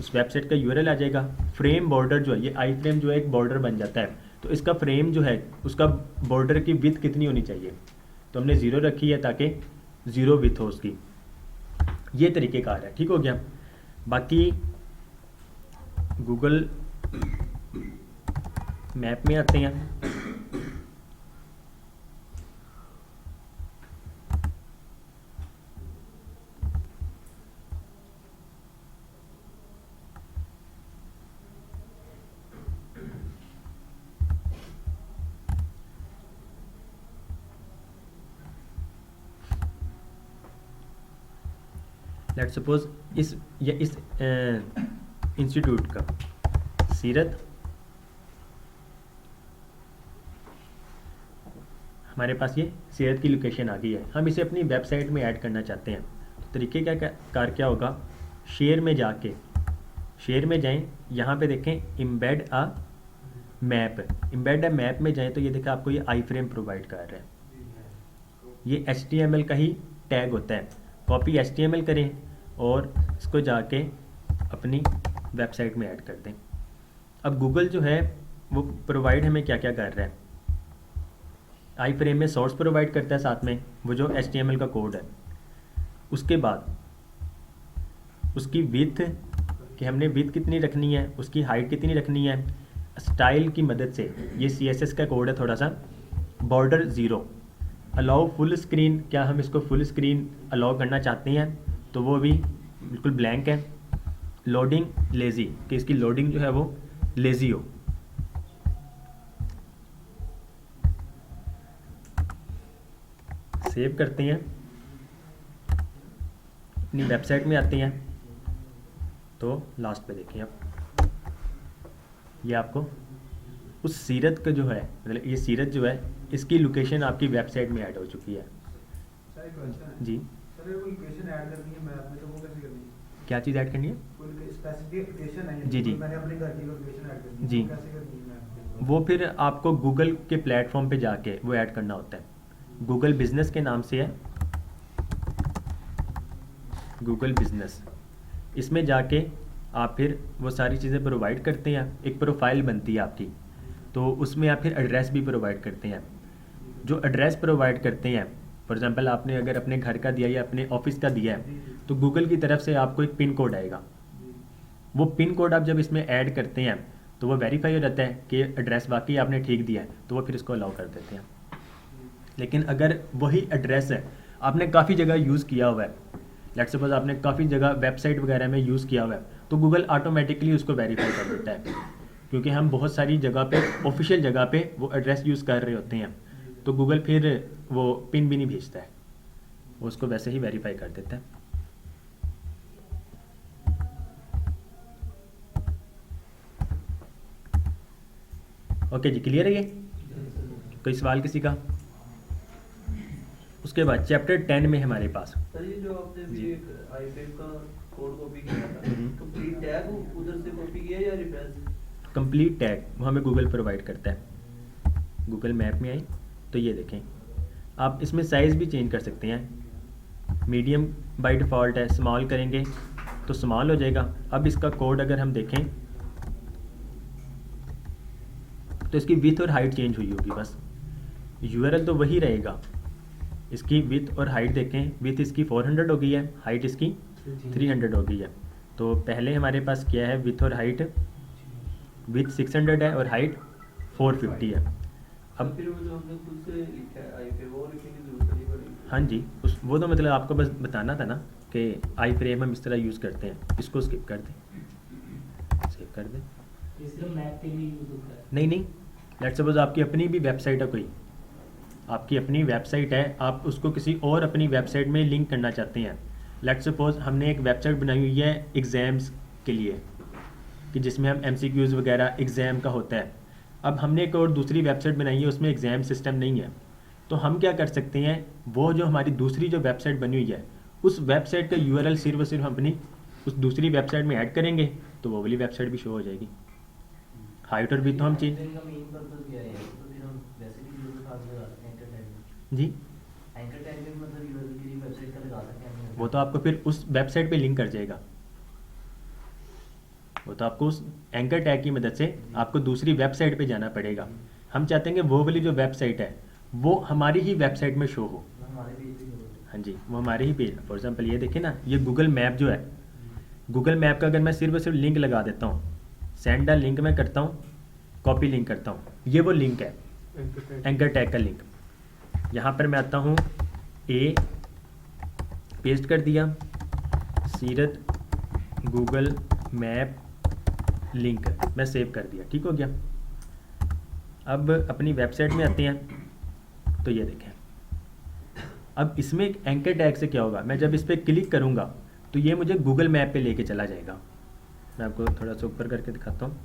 A: उस वेबसाइट का यूआरएल आ जाएगा। फ्रेम बॉर्डर जो है, ये आई फ्रेम जो है एक बॉर्डर बन जाता है, तो इसका फ्रेम जो है उसका बॉर्डर की विड्थ कितनी होनी चाहिए, तो हमने 0 रखी है ताकि 0 विड्थ हो उसकी। ये तरीक़ेकार है, ठीक हो गया। बाकी गूगल मैप में आते हैं, लेट्स सपोज इस इंस्टीट्यूट का सीरत, हमारे पास ये सीरत की लोकेशन आ गई है, हम इसे अपनी वेबसाइट में ऐड करना चाहते हैं। तो तरीके क्या होगा, शेयर में जाएं, यहाँ पे देखें इम्बेड अ मैप में जाएं तो ये देखें आपको ये आई फ्रेम प्रोवाइड कर रहा है। ये HTML का ही टैग होता है, कॉपी HTML करें और इसको जाके अपनी वेबसाइट में ऐड कर दें। अब गूगल जो है वो प्रोवाइड हमें क्या क्या कर रहा है, आई फ्रेम में सोर्स प्रोवाइड करता है, साथ में वो जो HTML का कोड है। उसके बाद उसकी विड्थ कि हमने विड्थ कितनी रखनी है, उसकी हाइट कितनी रखनी है, स्टाइल की मदद से, ये CSS का कोड है थोड़ा सा, बॉर्डर 0, अलाउ फुल स्क्रीन, क्या हम इसको फुल स्क्रीन अलाउ करना चाहते हैं तो वो भी बिल्कुल ब्लैंक है। लोडिंग लेज़ी, कि इसकी लोडिंग जो है वो लेज़ी हो। सेव करते हैं, अपनी वेबसाइट में आते हैं, तो लास्ट पे देखिए आप, ये आपको उस सीरत का जो है, मतलब ये सीरत जो है इसकी लोकेशन आपकी वेबसाइट में ऐड हो चुकी है।
C: सर एक क्वेश्चन है
A: जी,
C: सर ये लोकेशन ऐड करनी है मैप में, तो वो कैसे करनी है?
A: क्या चीज़ ऐड करनी है?
C: कोई स्पेसिफिक लोकेशन है,
A: जी, जी।
C: मैंने अपने घर की लोकेशन ऐड करनी है,
A: जी।
C: वो कैसे करनी है मैप पे?
A: वो फिर आपको गूगल के प्लेटफॉर्म पे जाके वो ऐड करना होता है। गूगल बिजनेस के नाम से है, गूगल बिजनेस। इसमें जाके आप फिर वो सारी चीज़ें प्रोवाइड करते हैं, एक प्रोफाइल बनती है आपकी, तो उसमें आप फिर एड्रेस भी प्रोवाइड करते हैं। जो एड्रेस प्रोवाइड करते हैं, फॉर एग्जांपल आपने अगर अपने घर का दिया या अपने ऑफिस का दिया है, तो गूगल की तरफ से आपको एक पिन कोड आएगा। वो पिन कोड आप जब इसमें ऐड करते हैं तो वो वेरीफाई हो जाता है कि एड्रेस वाकई आपने ठीक दिया है, तो वो फिर इसको अलाउ कर देते हैं। लेकिन अगर वही एड्रेस है आपने काफ़ी जगह यूज़ किया हुआ है, लेट्स सपोज आपने काफ़ी जगह वेबसाइट वगैरह में यूज़ किया हुआ है, तो गूगल ऑटोमेटिकली उसको वेरीफाई कर देता है, क्योंकि हम बहुत सारी जगह पे, ऑफिशियल जगह पे वो एड्रेस यूज़ कर रहे होते हैं, तो गूगल फिर वो पिन भी नहीं भेजता है, वो उसको वैसे ही वेरीफाई कर देता है। ओके जी, क्लियर है ये? कोई सवाल किसी का? उसके बाद चैप्टर 10 में हमारे पास
E: सर ये जो आपने भी
A: जी।
E: एक आईफेम का कोड कॉपी किया था,
A: हम्म।
E: कंप्लीट टैग उधर से कॉपी किया या रिफ्रेश?
A: कंप्लीट टैग वो हमें गूगल प्रोवाइड करता है। गूगल मैप में आई तो ये देखें, आप इसमें साइज़ भी चेंज कर सकते हैं। मीडियम बाय डिफ़ॉल्ट है, स्मॉल करेंगे तो स्मॉल हो जाएगा। अब इसका कोड अगर हम देखें तो इसकी विथ और हाइट चेंज हुई होगी, बस यूआरएल तो वही रहेगा। इसकी विथ और हाइट देखें, विथ इसकी 400 हो गई है, हाइट इसकी 300 हो गई है। तो पहले हमारे पास क्या है, विथ और हाइट, विथ 600 है और हाइट 450 है। अब
E: फिर वो जो हमने खुद से लिखा है आईफेम, वो लिखने की जरूरत नहीं पड़ेगी?
A: हाँ जी, वो तो मतलब आपको बस बताना था ना कि आई फ्रेम हम इस तरह यूज़ करते हैं। इसको स्किप कर दें, सेव कर दें।
D: ये सिर्फ मैप के लिए यूज होता है?
A: नहीं नहीं, लेट्स सपोज आपकी अपनी भी वेबसाइट है, कोई आपकी अपनी वेबसाइट है, आप उसको किसी और अपनी वेबसाइट में लिंक करना चाहते हैं। लेट्स सपोज हमने एक वेबसाइट बनाई हुई है एग्ज़ाम्स के लिए, कि जिसमें हम MCQs वगैरह एग्ज़ाम का होता है। अब हमने एक और दूसरी वेबसाइट बनाई है, उसमें एग्ज़ाम सिस्टम नहीं है, तो हम क्या कर सकते हैं, वो जो हमारी दूसरी जो वेबसाइट बनी हुई है उस वेबसाइट का URL सिर्फ और सिर्फ अपनी उस दूसरी वेबसाइट में ऐड करेंगे, तो वो वाली वेबसाइट भी शो हो जाएगी। हाइट और भी तो हम चीज
E: इनका मेन पर्पस क्या है? तो फिर हम वैसे भी यूजर खास लगा सकते हैं एंकर टैग।
A: जी,
E: एंकर टैग में मतलब यूजर की वेबसाइट का लगा सकते हैं।
A: वो तो आपको फिर उस वेबसाइट पे लिंक कर जाएगा, वो तो आपको उस एंकर टैग की मदद से आपको दूसरी वेबसाइट पे जाना पड़ेगा। हम चाहते हैं कि वो वाली जो वेबसाइट है वो हमारी ही वेबसाइट में शो हो।
E: हमारे पेज पे यूजर।
A: हाँ जी, वो हमारे ही पेज। फॉर एग्जांपल ये देखिए ना, ये गूगल मैप जो है, गूगल मैप का अगर मैं सिर्फ और सिर्फ लिंक लगा देता हूँ, सेंड द लिंक मैं करता हूँ, कॉपी लिंक करता हूँ, ये वो लिंक है एंकर टैग का लिंक। यहाँ पर मैं आता हूँ, ए पेस्ट कर दिया, सीरत गूगल मैप लिंक मैं सेव कर दिया, ठीक हो गया। अब अपनी वेबसाइट में आते हैं, तो ये देखें, अब इसमें एंकर टैग से क्या होगा, मैं जब इस पर क्लिक करूँगा तो ये मुझे गूगल मैप पे लेके चला जाएगा। मैं आपको थोड़ा सा ऊपर करके दिखाता हूँ।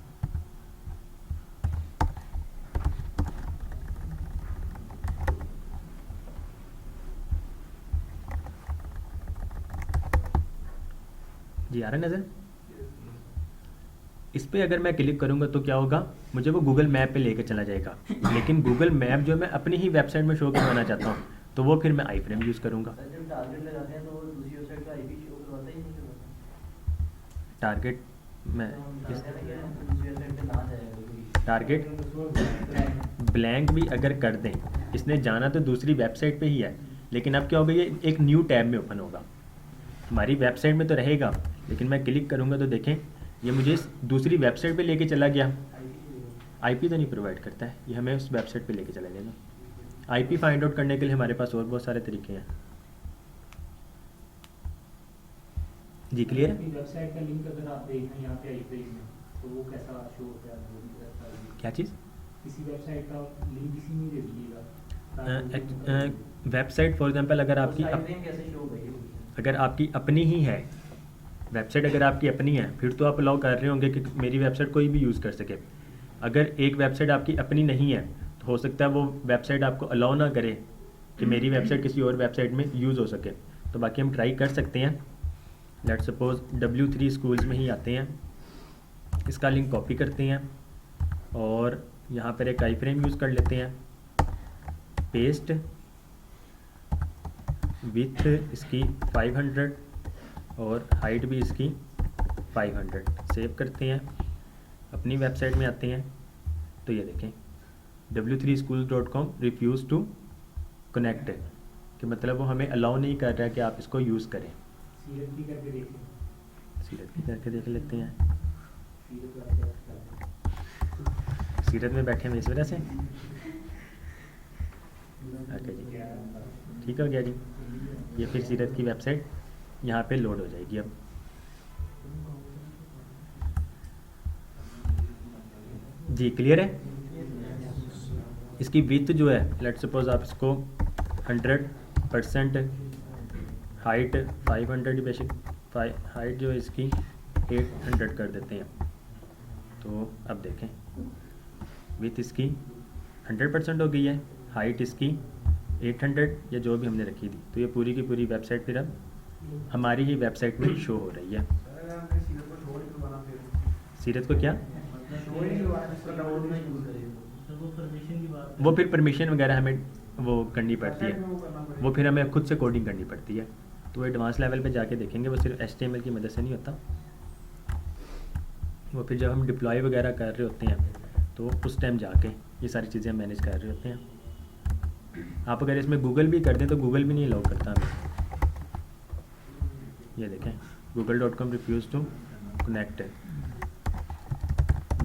A: जी आ रहा है नज़र? इस पर अगर मैं क्लिक करूंगा तो क्या होगा, मुझे वो गूगल मैप पे लेके चला जाएगा। लेकिन गूगल मैप जो मैं अपनी ही वेबसाइट में शो करवाना चाहता हूँ, तो वो फिर मैं आई फ्रेम यूज़ करूँगा।
E: सर जब टारगेट लगाते हैं तो वो दूसरी वेबसाइट का आईपी शो करवाता ही नहीं करवाता।
A: टारगेट मैं
E: तो हम चाहते हैं कि हम दूसरी वेबसाइट पे ना जाए कोई।
A: टारगेट ब्लैंक भी अगर कर दें, इसने जाना तो दूसरी वेबसाइट पे ही है, लेकिन अब क्या होगा, ये एक न्यू टैब में ओपन होगा। हमारी वेबसाइट में तो रहेगा, लेकिन मैं क्लिक करूँगा तो देखें ये मुझे इस दूसरी वेबसाइट पे लेके चला गया। आईपी तो नहीं प्रोवाइड करता है, ये हमें उस वेबसाइट पे लेके चला जाएगा। आईपी फाइंड आउट करने के लिए हमारे पास और बहुत सारे तरीके हैं। जी क्लियर है?
D: अपनी वेबसाइट का लिंक अगर आप देखें यहाँ पे आई पेज में, तो वो कैसा शो होता है? वो भी कैसा है?
A: क्या चीज़?
D: किसी वेबसाइट का लिंक इसी में दे दीजिएगा।
A: वेबसाइट फॉर एग्जांपल अगर आपकी
E: कैसे शो होगा ये?
A: अगर आपकी अपनी ही है वेबसाइट, अगर आपकी अपनी है फिर तो आप अलाउ कर रहे होंगे कि मेरी वेबसाइट कोई भी यूज़ कर सके। अगर एक वेबसाइट आपकी अपनी नहीं है तो हो सकता है वो वेबसाइट आपको अलाउ ना करे कि मेरी वेबसाइट किसी और वेबसाइट में यूज़ हो सके। तो बाकी हम ट्राई कर सकते हैं। लेट्स सपोज W3 स्कूल्स में ही आते हैं, इसका लिंक कॉपी करते हैं और यहाँ पर एक आई फ्रेम यूज़ कर लेते हैं, पेस्ट विथ इसकी 500 और हाइट भी इसकी 500, सेव करते हैं। अपनी वेबसाइट में आते हैं तो ये देखें w3schools.com रिफ्यूज़ टू कनेक्ट, कि मतलब वो हमें अलाउ नहीं कर रहा है कि आप इसको यूज़ करें।
D: सीरत भी करके देखें।
A: सीरत भी करके देख लेते हैं।
D: सीरत वाला क्या?
A: सीरत में बैठे हैं इस वजह से। ओके जी, ठीक हो गया जी। ये फिर सीरत की वेबसाइट यहाँ पे लोड हो जाएगी। अब जी क्लियर है? इसकी विड्थ जो है, लेट्स सपोज आप इसको 100%, हाइट 500 बेसिक, हाइट जो है इसकी 800 कर देते हैं। तो अब देखें विड्थ इसकी 100% हो गई है, हाइट इसकी 800 या जो भी हमने रखी थी। तो ये पूरी की पूरी वेबसाइट फिर अब हमारी ही वेबसाइट में शो हो रही है। सीरत को क्या? वो फिर परमिशन वगैरह हमें वो करनी पड़ती है, वो फिर हमें खुद से कोडिंग करनी पड़ती है। तो एडवांस लेवल पे जाके देखेंगे, वो सिर्फ HTML की मदद से नहीं होता। वो फिर जब हम डिप्लॉय वगैरह कर रहे होते हैं तो उस टाइम जाके ये सारी चीज़ें हम मैनेज कर रहे होते हैं। आप अगर इसमें गूगल भी कर दें तो गूगल भी नहीं अलाउ करता हमें। ये देखें google.com refuse to connect,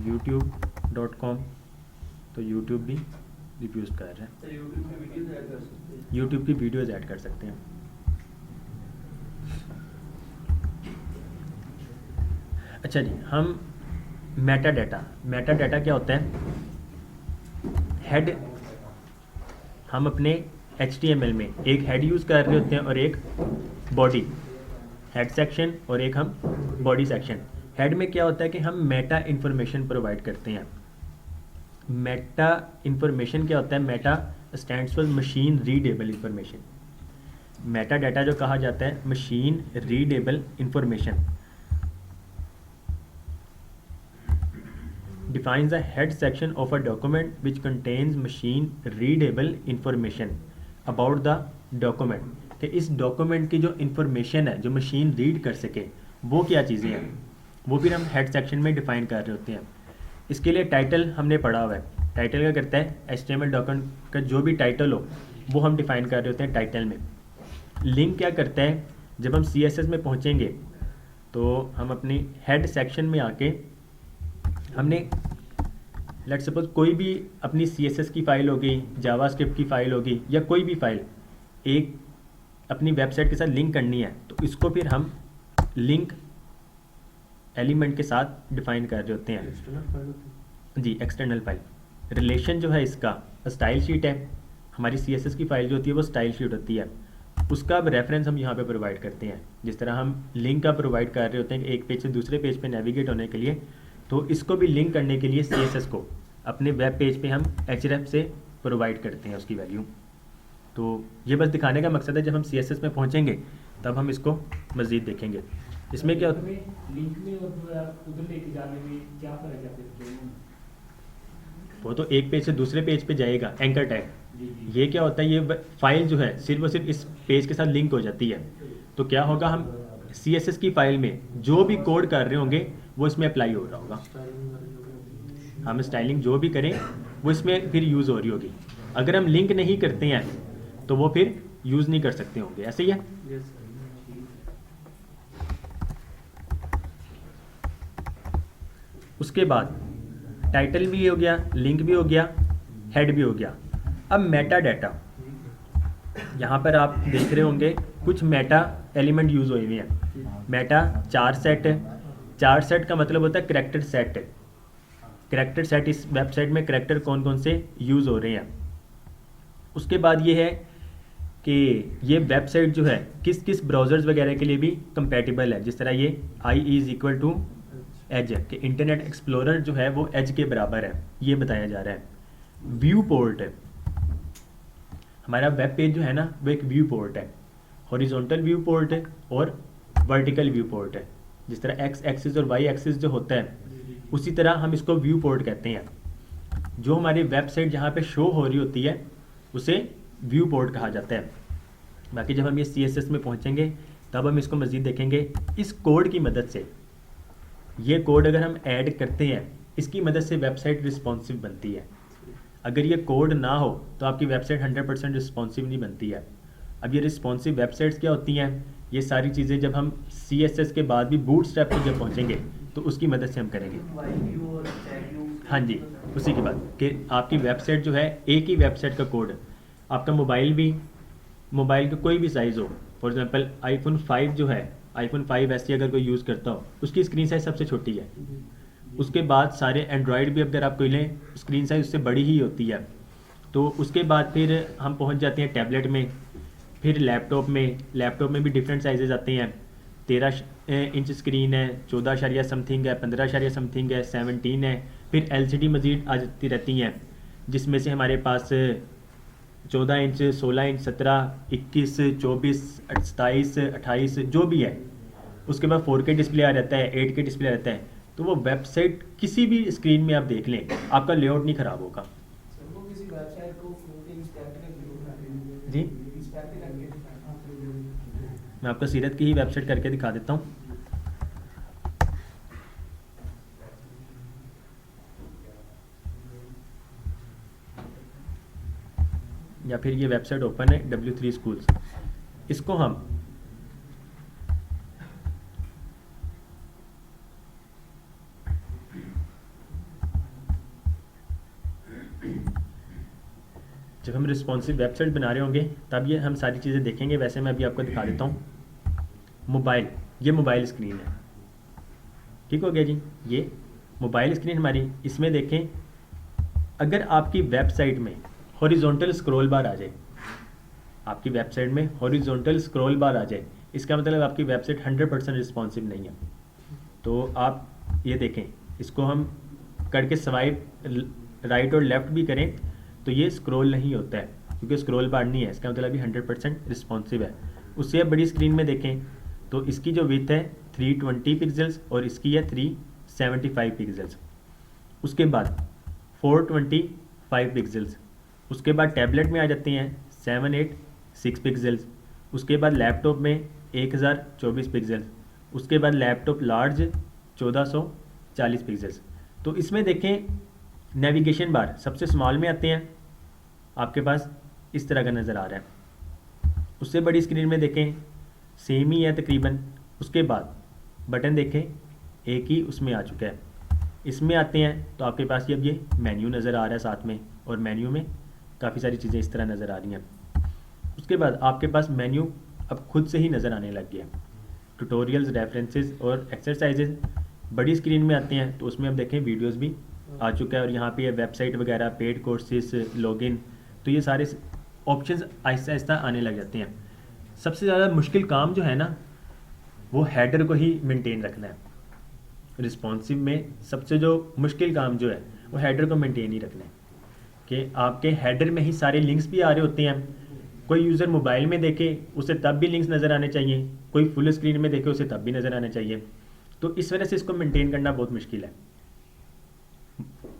A: youtube.com तो YouTube भी रिफ्यूज़ कर रहे हैं।
E: सर यूट्यूब पे वीडियोस ऐड कर सकते हैं।
A: YouTube की वीडियोज़ ऐड कर सकते हैं। अच्छा जी, हम मेटा डाटा, मेटा डाटा क्या होता है? हेड, हम अपने HTML में एक हेड यूज़ कर रहे होते हैं और एक बॉडी, हेड सेक्शन और एक हम बॉडी सेक्शन। हेड में क्या होता है कि हम मेटा इंफॉर्मेशन प्रोवाइड करते हैं। मेटा इंफॉर्मेशन क्या होता है? Meta stands for machine readable information. Meta data जो कहा जाता है machine readable information defines the head section of a document which contains machine readable information about the document। कि इस डॉक्यूमेंट की जो इंफॉर्मेशन है जो मशीन रीड कर सके वो क्या चीज़ें हैं, वो फिर हम हेड सेक्शन में डिफाइन कर रहे होते हैं। इसके लिए टाइटल हमने पढ़ा हुआ है। टाइटल क्या करता है? HTML डॉक्यूमेंट का जो भी टाइटल हो वो हम डिफाइन कर रहे होते हैं टाइटल में। लिंक क्या करता है? जब हम CSS में पहुंचेंगे तो हम अपनी हेड सेक्शन में आके हमने लेट सपोज कोई भी अपनी CSS की फ़ाइल हो गई, जावास्क्रिप्ट की फ़ाइल होगी या कोई भी फ़ाइल एक अपनी वेबसाइट के साथ लिंक करनी है, तो इसको फिर हम लिंक एलिमेंट के साथ डिफाइन कर रहे होते हैं।
C: एक्सटर्नल फाइल होती है।
A: जी, एक्सटर्नल फाइल। रिलेशन जो है इसका स्टाइल शीट है। हमारी CSS की फ़ाइल जो होती है वो स्टाइल शीट होती है, उसका अब रेफरेंस हम यहाँ पे प्रोवाइड करते हैं। जिस तरह हम लिंक का प्रोवाइड कर रहे होते हैं एक पेज से दूसरे पेज पे नेविगेट होने के लिए, तो इसको भी लिंक करने के लिए CSS को अपने वेब पेज पे हम href से प्रोवाइड करते हैं उसकी वैल्यू। तो ये बस दिखाने का मकसद है, जब हम CSS में पहुँचेंगे तब हम इसको मज़ीद देखेंगे। इसमें क्या होता है?
D: लिंक में और जो है उधर लेके जाने में क्या फ़र्क है फिर?
A: वो तो एक पेज से दूसरे पेज पे जाएगा, एंकर टैग।
D: जी जी।
A: ये क्या होता है? ये फाइल जो है सिर्फ और सिर्फ इस पेज के साथ लिंक हो जाती है। तो क्या होगा, हम CSS की फ़ाइल में जो भी कोड कर रहे होंगे वो इसमें अप्लाई हो रहा होगा।
C: स्टाइलिंग वाले जो भी
A: हम स्टाइलिंग जो भी करें वो इसमें फिर यूज़ हो रही होगी। अगर हम लिंक नहीं करते हैं तो वो फिर यूज़ नहीं कर सकते होंगे। ऐसे ही है।
C: यस
A: उसके बाद टाइटल भी हो गया, लिंक भी हो गया, हेड भी हो गया। अब मेटा डाटा, यहाँ पर आप देख रहे होंगे कुछ मेटा एलिमेंट यूज़ हुए हुए हैं। मेटा 4 सेट है। 4 सेट का मतलब होता है करैक्टर सेट। करैक्टर सेट, इस वेबसाइट में करैक्टर कौन कौन से यूज़ हो रहे हैं। उसके बाद ये है कि ये वेबसाइट जो है किस किस ब्राउज़र्स वगैरह के लिए भी कंपैटिबल है। जिस तरह ये I एज है कि इंटरनेट एक्सप्लोरर जो है वो एज के बराबर है, ये बताया जा रहा है। व्यू पोर्ट है, हमारा वेब पेज जो है ना वो एक व्यू पोर्ट है। हॉरिजॉन्टल व्यू पोर्ट है और वर्टिकल व्यू पोर्ट है। जिस तरह एक्स एक्सिस और वाई एक्सिस जो होता है उसी तरह हम इसको व्यू पोर्ट कहते हैं। जो हमारी वेबसाइट जहाँ पे शो हो रही होती है उसे व्यू पोर्ट कहा जाता है। बाकी जब हम ये CSS में पहुँचेंगे तब हम इसको मज़ीद देखेंगे। इस कोड की मदद से, ये कोड अगर हम ऐड करते हैं इसकी मदद से वेबसाइट रिस्पॉन्सिव बनती है। अगर ये कोड ना हो तो आपकी वेबसाइट 100% रिस्पॉन्सिव नहीं बनती है। अब ये रिस्पॉन्सिव वेबसाइट्स क्या होती हैं, ये सारी चीज़ें जब हम CSS के बाद भी बूटस्ट्रैप पे जब पहुँचेंगे तो उसकी मदद से हम करेंगे।
E: YView और ChatView
A: हाँ जी, उसी की बात कि आपकी वेबसाइट जो है एक ही वेबसाइट का कोड, आपका मोबाइल का कोई भी साइज़ हो। फॉर एग्जांपल iPhone 5 जो है, iPhone 5 ऐसी अगर कोई यूज़ करता हो उसकी स्क्रीन साइज़ सबसे छोटी है। उसके बाद सारे एंड्रॉयड भी अगर आप कोई लें स्क्रीन साइज़ उससे बड़ी ही होती है। तो उसके बाद फिर हम पहुंच जाते हैं टैबलेट में, फिर लैपटॉप में भी डिफरेंट साइजेज आते हैं। 13 इंच स्क्रीन है, 14 समथिंग है, 15 समथिंग है, 17 है। फिर LCD मज़ीद आ जाती रहती हैं जिसमें से हमारे पास 14 इंच, 16 इंच, 17, 21, 24, 27, 28 जो भी है। उसके बाद 4K डिस्प्ले आ जाता है, 8K डिस्प्ले आ जाता है। तो वो वेबसाइट किसी भी स्क्रीन में आप देख लें आपका लेआउट नहीं ख़राब होगा।
F: सर वो किसी वेबसाइट को इंस्पेक्ट करके
A: जी,
F: इंस्पेक्ट करके
A: मैं आपको सीरत की ही वेबसाइट करके दिखा देता हूँ। या फिर ये वेबसाइट ओपन है W3 स्कूल्स। इसको हम जब हम रिस्पॉन्सिव वेबसाइट बना रहे होंगे तब ये हम सारी चीज़ें देखेंगे। वैसे मैं अभी आपको दिखा देता हूँ। मोबाइल, ये मोबाइल स्क्रीन है, ठीक हो गया जी। ये मोबाइल स्क्रीन हमारी, इसमें देखें अगर आपकी वेबसाइट में हॉरिजॉन्टल स्क्रॉल बार आ जाए, आपकी वेबसाइट में हॉरिजॉन्टल स्क्रॉल बार आ जाए, इसका मतलब आपकी वेबसाइट 100% रिस्पॉन्सिव नहीं है। तो आप ये देखें, इसको हम करके स्वाइप राइट और लेफ़्ट भी करें तो ये स्क्रॉल नहीं होता है, क्योंकि स्क्रॉल बार नहीं है, इसका मतलब ये 100% रिस्पॉन्सिव है। उससे अब बड़ी स्क्रीन में देखें तो इसकी जो विड्थ है 320 पिक्सल्स और इसकी है 375 पिक्सल्स। उसके बाद 425 पिक्सल्स। उसके बाद टैबलेट में आ जाते हैं 786 पिक्सल्स। उसके बाद लैपटॉप में 1024 पिक्सल्स। उसके बाद लैपटॉप लार्ज 1440 पिक्सल्स। तो इसमें देखें नेविगेशन बार सबसे स्मॉल में आते हैं, आपके पास इस तरह का नज़र आ रहा है। उससे बड़ी स्क्रीन में देखें सेम ही है तकरीबन। उसके बाद बटन देखें एक ही उसमें आ चुका है। इसमें आते हैं तो आपके पास ये मेन्यू नज़र आ रहा है साथ में, और मेन्यू में काफ़ी सारी चीज़ें इस तरह नज़र आ रही हैं। उसके बाद आपके पास मेन्यू अब खुद से ही नज़र आने लग गया। ट्यूटोरियल्स, रेफरेंसेस और एक्सरसाइजेज बड़ी स्क्रीन में आते हैं तो उसमें अब देखें वीडियोस भी आ चुका है, और यहाँ पे वेबसाइट वगैरह, पेड कोर्सेज, लॉगिन, तो ये सारे ऑप्शंस आहिस्ता आहिस्ता आने लग जाते हैं। सबसे ज़्यादा मुश्किल काम जो है ना वो हेडर को ही मेंटेन रखना है। रिस्पॉन्सिव में सबसे जो मुश्किल काम जो है वो हेडर को मेंटेन ही रखना है, कि आपके हेडर में ही सारे लिंक्स भी आ रहे होते हैं। कोई यूज़र मोबाइल में देखे उसे तब भी लिंक्स नज़र आने चाहिए, कोई फुल स्क्रीन में देखे उसे तब भी नज़र आने चाहिए। तो इस वजह से इसको मेंटेन करना बहुत मुश्किल है।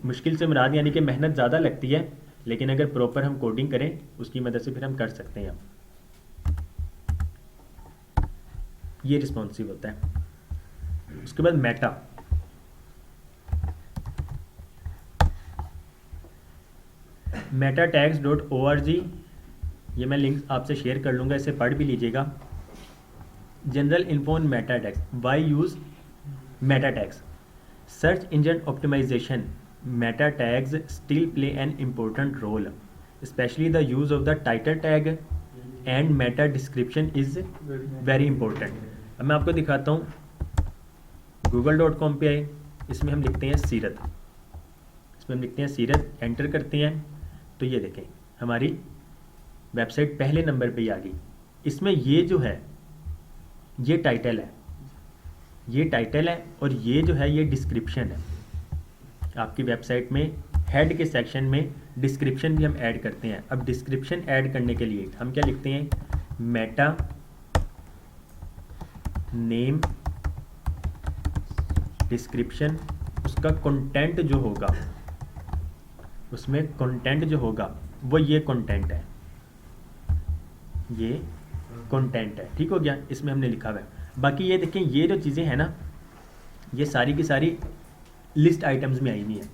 A: मुश्किल से मुराद यानी कि मेहनत ज़्यादा लगती है, लेकिन अगर प्रॉपर हम कोडिंग करें उसकी मदद से फिर हम कर सकते हैं। ये रिस्पॉन्सिव होता है। उसके बाद metatags.org, ये मैं लिंक आपसे शेयर कर लूँगा, इसे पढ़ भी लीजिएगा। General info on meta tags, why use meta tags, search engine optimisation, meta tags still play an important role, specially the use of the title tag and meta description is very important. अब मैं आपको दिखाता हूँ, google.com पे आए, इसमें हम लिखते हैं सीरत, इसमें हम लिखते हैं सीरत, एंटर करते हैं तो ये देखें हमारी वेबसाइट पहले नंबर पे ही आ गई। इसमें ये जो है ये टाइटल है, ये टाइटल है, और ये जो है ये डिस्क्रिप्शन है। आपकी वेबसाइट में हेड के सेक्शन में डिस्क्रिप्शन भी हम ऐड करते हैं। अब डिस्क्रिप्शन ऐड करने के लिए हम क्या लिखते हैं, मेटा नेम डिस्क्रिप्शन, उसका कंटेंट जो होगा, उसमें कंटेंट जो होगा वो ये कंटेंट है, ये कंटेंट है। ठीक हो गया, इसमें हमने लिखा हुआ है। बाकी ये देखें ये जो चीज़ें हैं ना ये सारी की सारी लिस्ट आइटम्स में आई हुई हैं।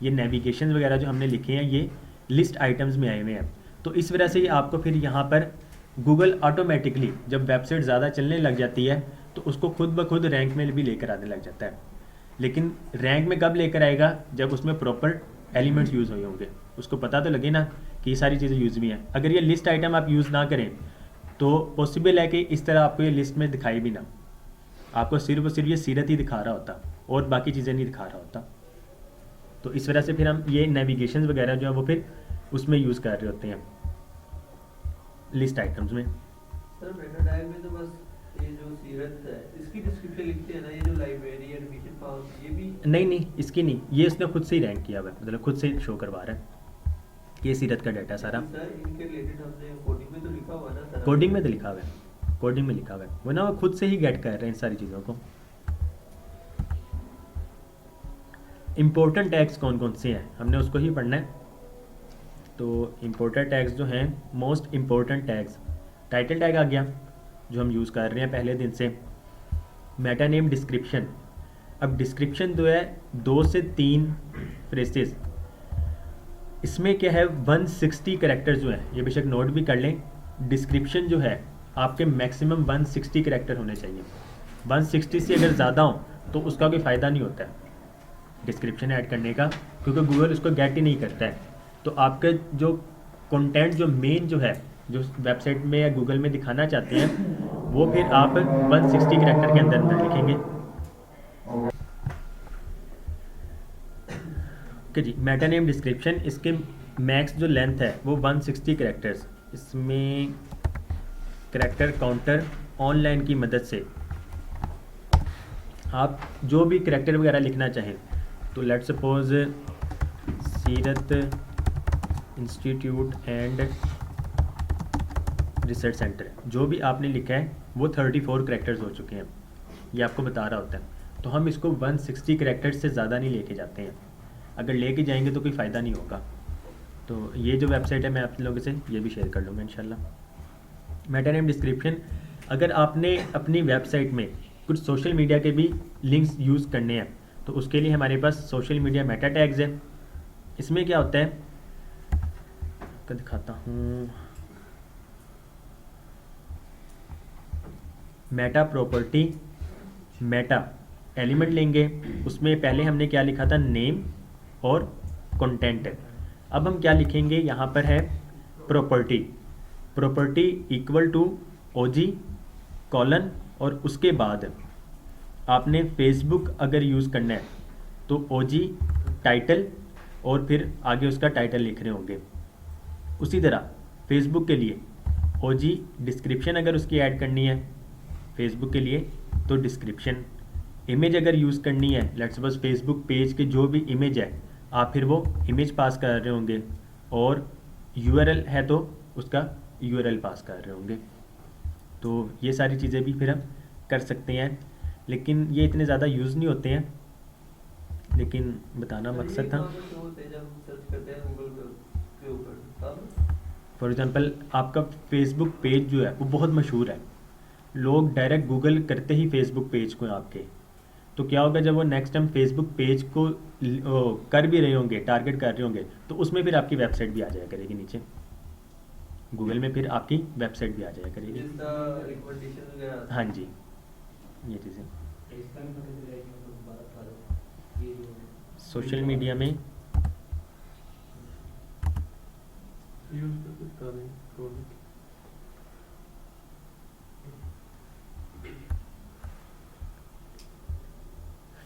A: ये नेविगेशन वगैरह जो हमने लिखे हैं ये लिस्ट आइटम्स में आए हुए हैं। तो इस वजह से आपको फिर यहाँ पर गूगल ऑटोमेटिकली जब वेबसाइट ज़्यादा चलने लग जाती है तो उसको खुद ब खुद रैंक में भी लेकर आने लग जाता है। लेकिन रैंक में कब लेकर आएगा, जब उसमें प्रॉपर एलिमेंट्स यूज़ हुए होंगे, उसको पता तो लगे ना कि ये सारी चीज़ें यूज़ भी हैं। अगर ये लिस्ट आइटम आप यूज़ ना करें तो पॉसिबल है कि इस तरह आपको ये लिस्ट में दिखाई भी ना, आपको सिर्फ और सिर्फ ये सीरत ही दिखा रहा होता और बाकी चीज़ें नहीं दिखा रहा होता। तो इस वजह से फिर हम ये नेविगेशन वगैरह जो है वो फिर उसमें यूज़ कर रहे होते हैं लिस्ट आइटम्स में।
E: सर मेटा टैग में तो बस ये जो सीरत है इसकी डिस्क्रिप्शन लिखते हैं ना, ये जो लाइब्रेरी एडमिशन पास ये भी
A: नहीं इसकी नहीं, ये इसने खुद से ही रैंक किया हुआ है, मतलब खुद से ही शो करवा रहा है ये सीरत का डाटा सारा।
E: सर इनके रिलेटेड हमने कोडिंग में तो लिखा हुआ ना सर,
A: कोडिंग में तो लिखा हुआ है, कोडिंग में लिखा हुआ है, वो ना वो खुद से ही गेट कर रहे हैं इन सारी चीज़ों को। इम्पोर्टेंट टैग्स कौन कौन से हैं हमने उसको ही पढ़ना है। तो इम्पोर्टेंट टैग्स जो हैं, most important tags, title tag आ गया जो हम यूज़ कर रहे हैं पहले दिन से। मेटा नेम डिस्क्रिप्शन, अब डिस्क्रिप्शन जो है 2 से 3 फ्रेसेस, इसमें क्या है 160 कैरेक्टर्स जो हैं, ये बेशक नोट भी कर लें। डिस्क्रिप्शन जो है आपके मैक्सिमम 160 कैरेक्टर होने चाहिए। 160 से अगर ज़्यादा हो तो उसका कोई फ़ायदा नहीं होता है डिस्क्रिप्शन ऐड करने का, क्योंकि गूगल उसको गेट ही नहीं करता है। तो आपका जो कंटेंट जो मेन जो है जो वेबसाइट में या गूगल में दिखाना चाहते हैं वो फिर आप 160 कैरेक्टर के अंदर लिखेंगे। ओके जी, मेटा नेम डिस्क्रिप्शन, इसके मैक्स जो लेंथ है वो 160 कैरेक्टर्स। इसमें कैरेक्टर काउंटर ऑनलाइन की मदद से आप जो भी कैरेक्टर वगैरह लिखना चाहें, तो लेट सपोज सीरत इंस्टीट्यूट एंड रिसर्च सेंटर, जो भी आपने लिखा है वो 34 कैरेक्टर्स हो चुके हैं, ये आपको बता रहा होता है। तो हम इसको 160 कैरेक्टर्स से ज़्यादा नहीं लेके जाते हैं, अगर लेके जाएंगे तो कोई फ़ायदा नहीं होगा। तो ये जो वेबसाइट है मैं आप लोगों से ये भी शेयर कर लूँगा इंशाल्लाह। मेटा नेम डिस्क्रिप्शन, अगर आपने अपनी वेबसाइट में कुछ सोशल मीडिया के भी लिंक्स यूज़ करने हैं तो उसके लिए हमारे पास सोशल मीडिया मेटा टैग्स है। इसमें क्या होता है, आपको दिखाता हूँ। मेटा प्रॉपर्टी, मेटा एलिमेंट लेंगे, उसमें पहले हमने क्या लिखा था, नेम और कंटेंट। अब हम क्या लिखेंगे, यहाँ पर है property, property equal to OG colon, और उसके बाद आपने फेसबुक अगर यूज़ करना है तो ओजी टाइटल और फिर आगे उसका टाइटल लिख रहे होंगे। उसी तरह फेसबुक के लिए ओजी डिस्क्रिप्शन अगर उसकी ऐड करनी है फेसबुक के लिए तो डिस्क्रिप्शन। इमेज अगर यूज़ करनी है, लेट्स सपोज फेसबुक पेज के जो भी इमेज है आप फिर वो इमेज पास कर रहे होंगे, और यूआरएल है तो उसका यूआरएल पास कर रहे होंगे। तो ये सारी चीज़ें भी फिर हम कर सकते हैं, लेकिन ये इतने ज़्यादा यूज़ नहीं होते हैं, लेकिन बताना मकसद था।
E: जब सर्च करते हैं गूगल के ऊपर तब
A: फॉर एग्ज़ाम्पल आपका फेसबुक पेज जो है वो बहुत मशहूर है, लोग डायरेक्ट गूगल करते ही फेसबुक पेज को आपके, तो क्या होगा जब वो नेक्स्ट टाइम फेसबुक पेज को कर भी रहे होंगे, टारगेट कर रहे होंगे, तो उसमें फिर आपकी वेबसाइट भी आ जाया करेगी नीचे, गूगल में फिर आपकी वेबसाइट भी आ जाया करेगी।
E: जिसका रिकमेंडेशन वगैरह।
A: हाँ जी, ये चीज़ें
D: इसका भी पता चलेगा कि मतलब दोबारा बता दो ये जो
A: सोशल मीडिया में
C: यूज करके बता दें scroll।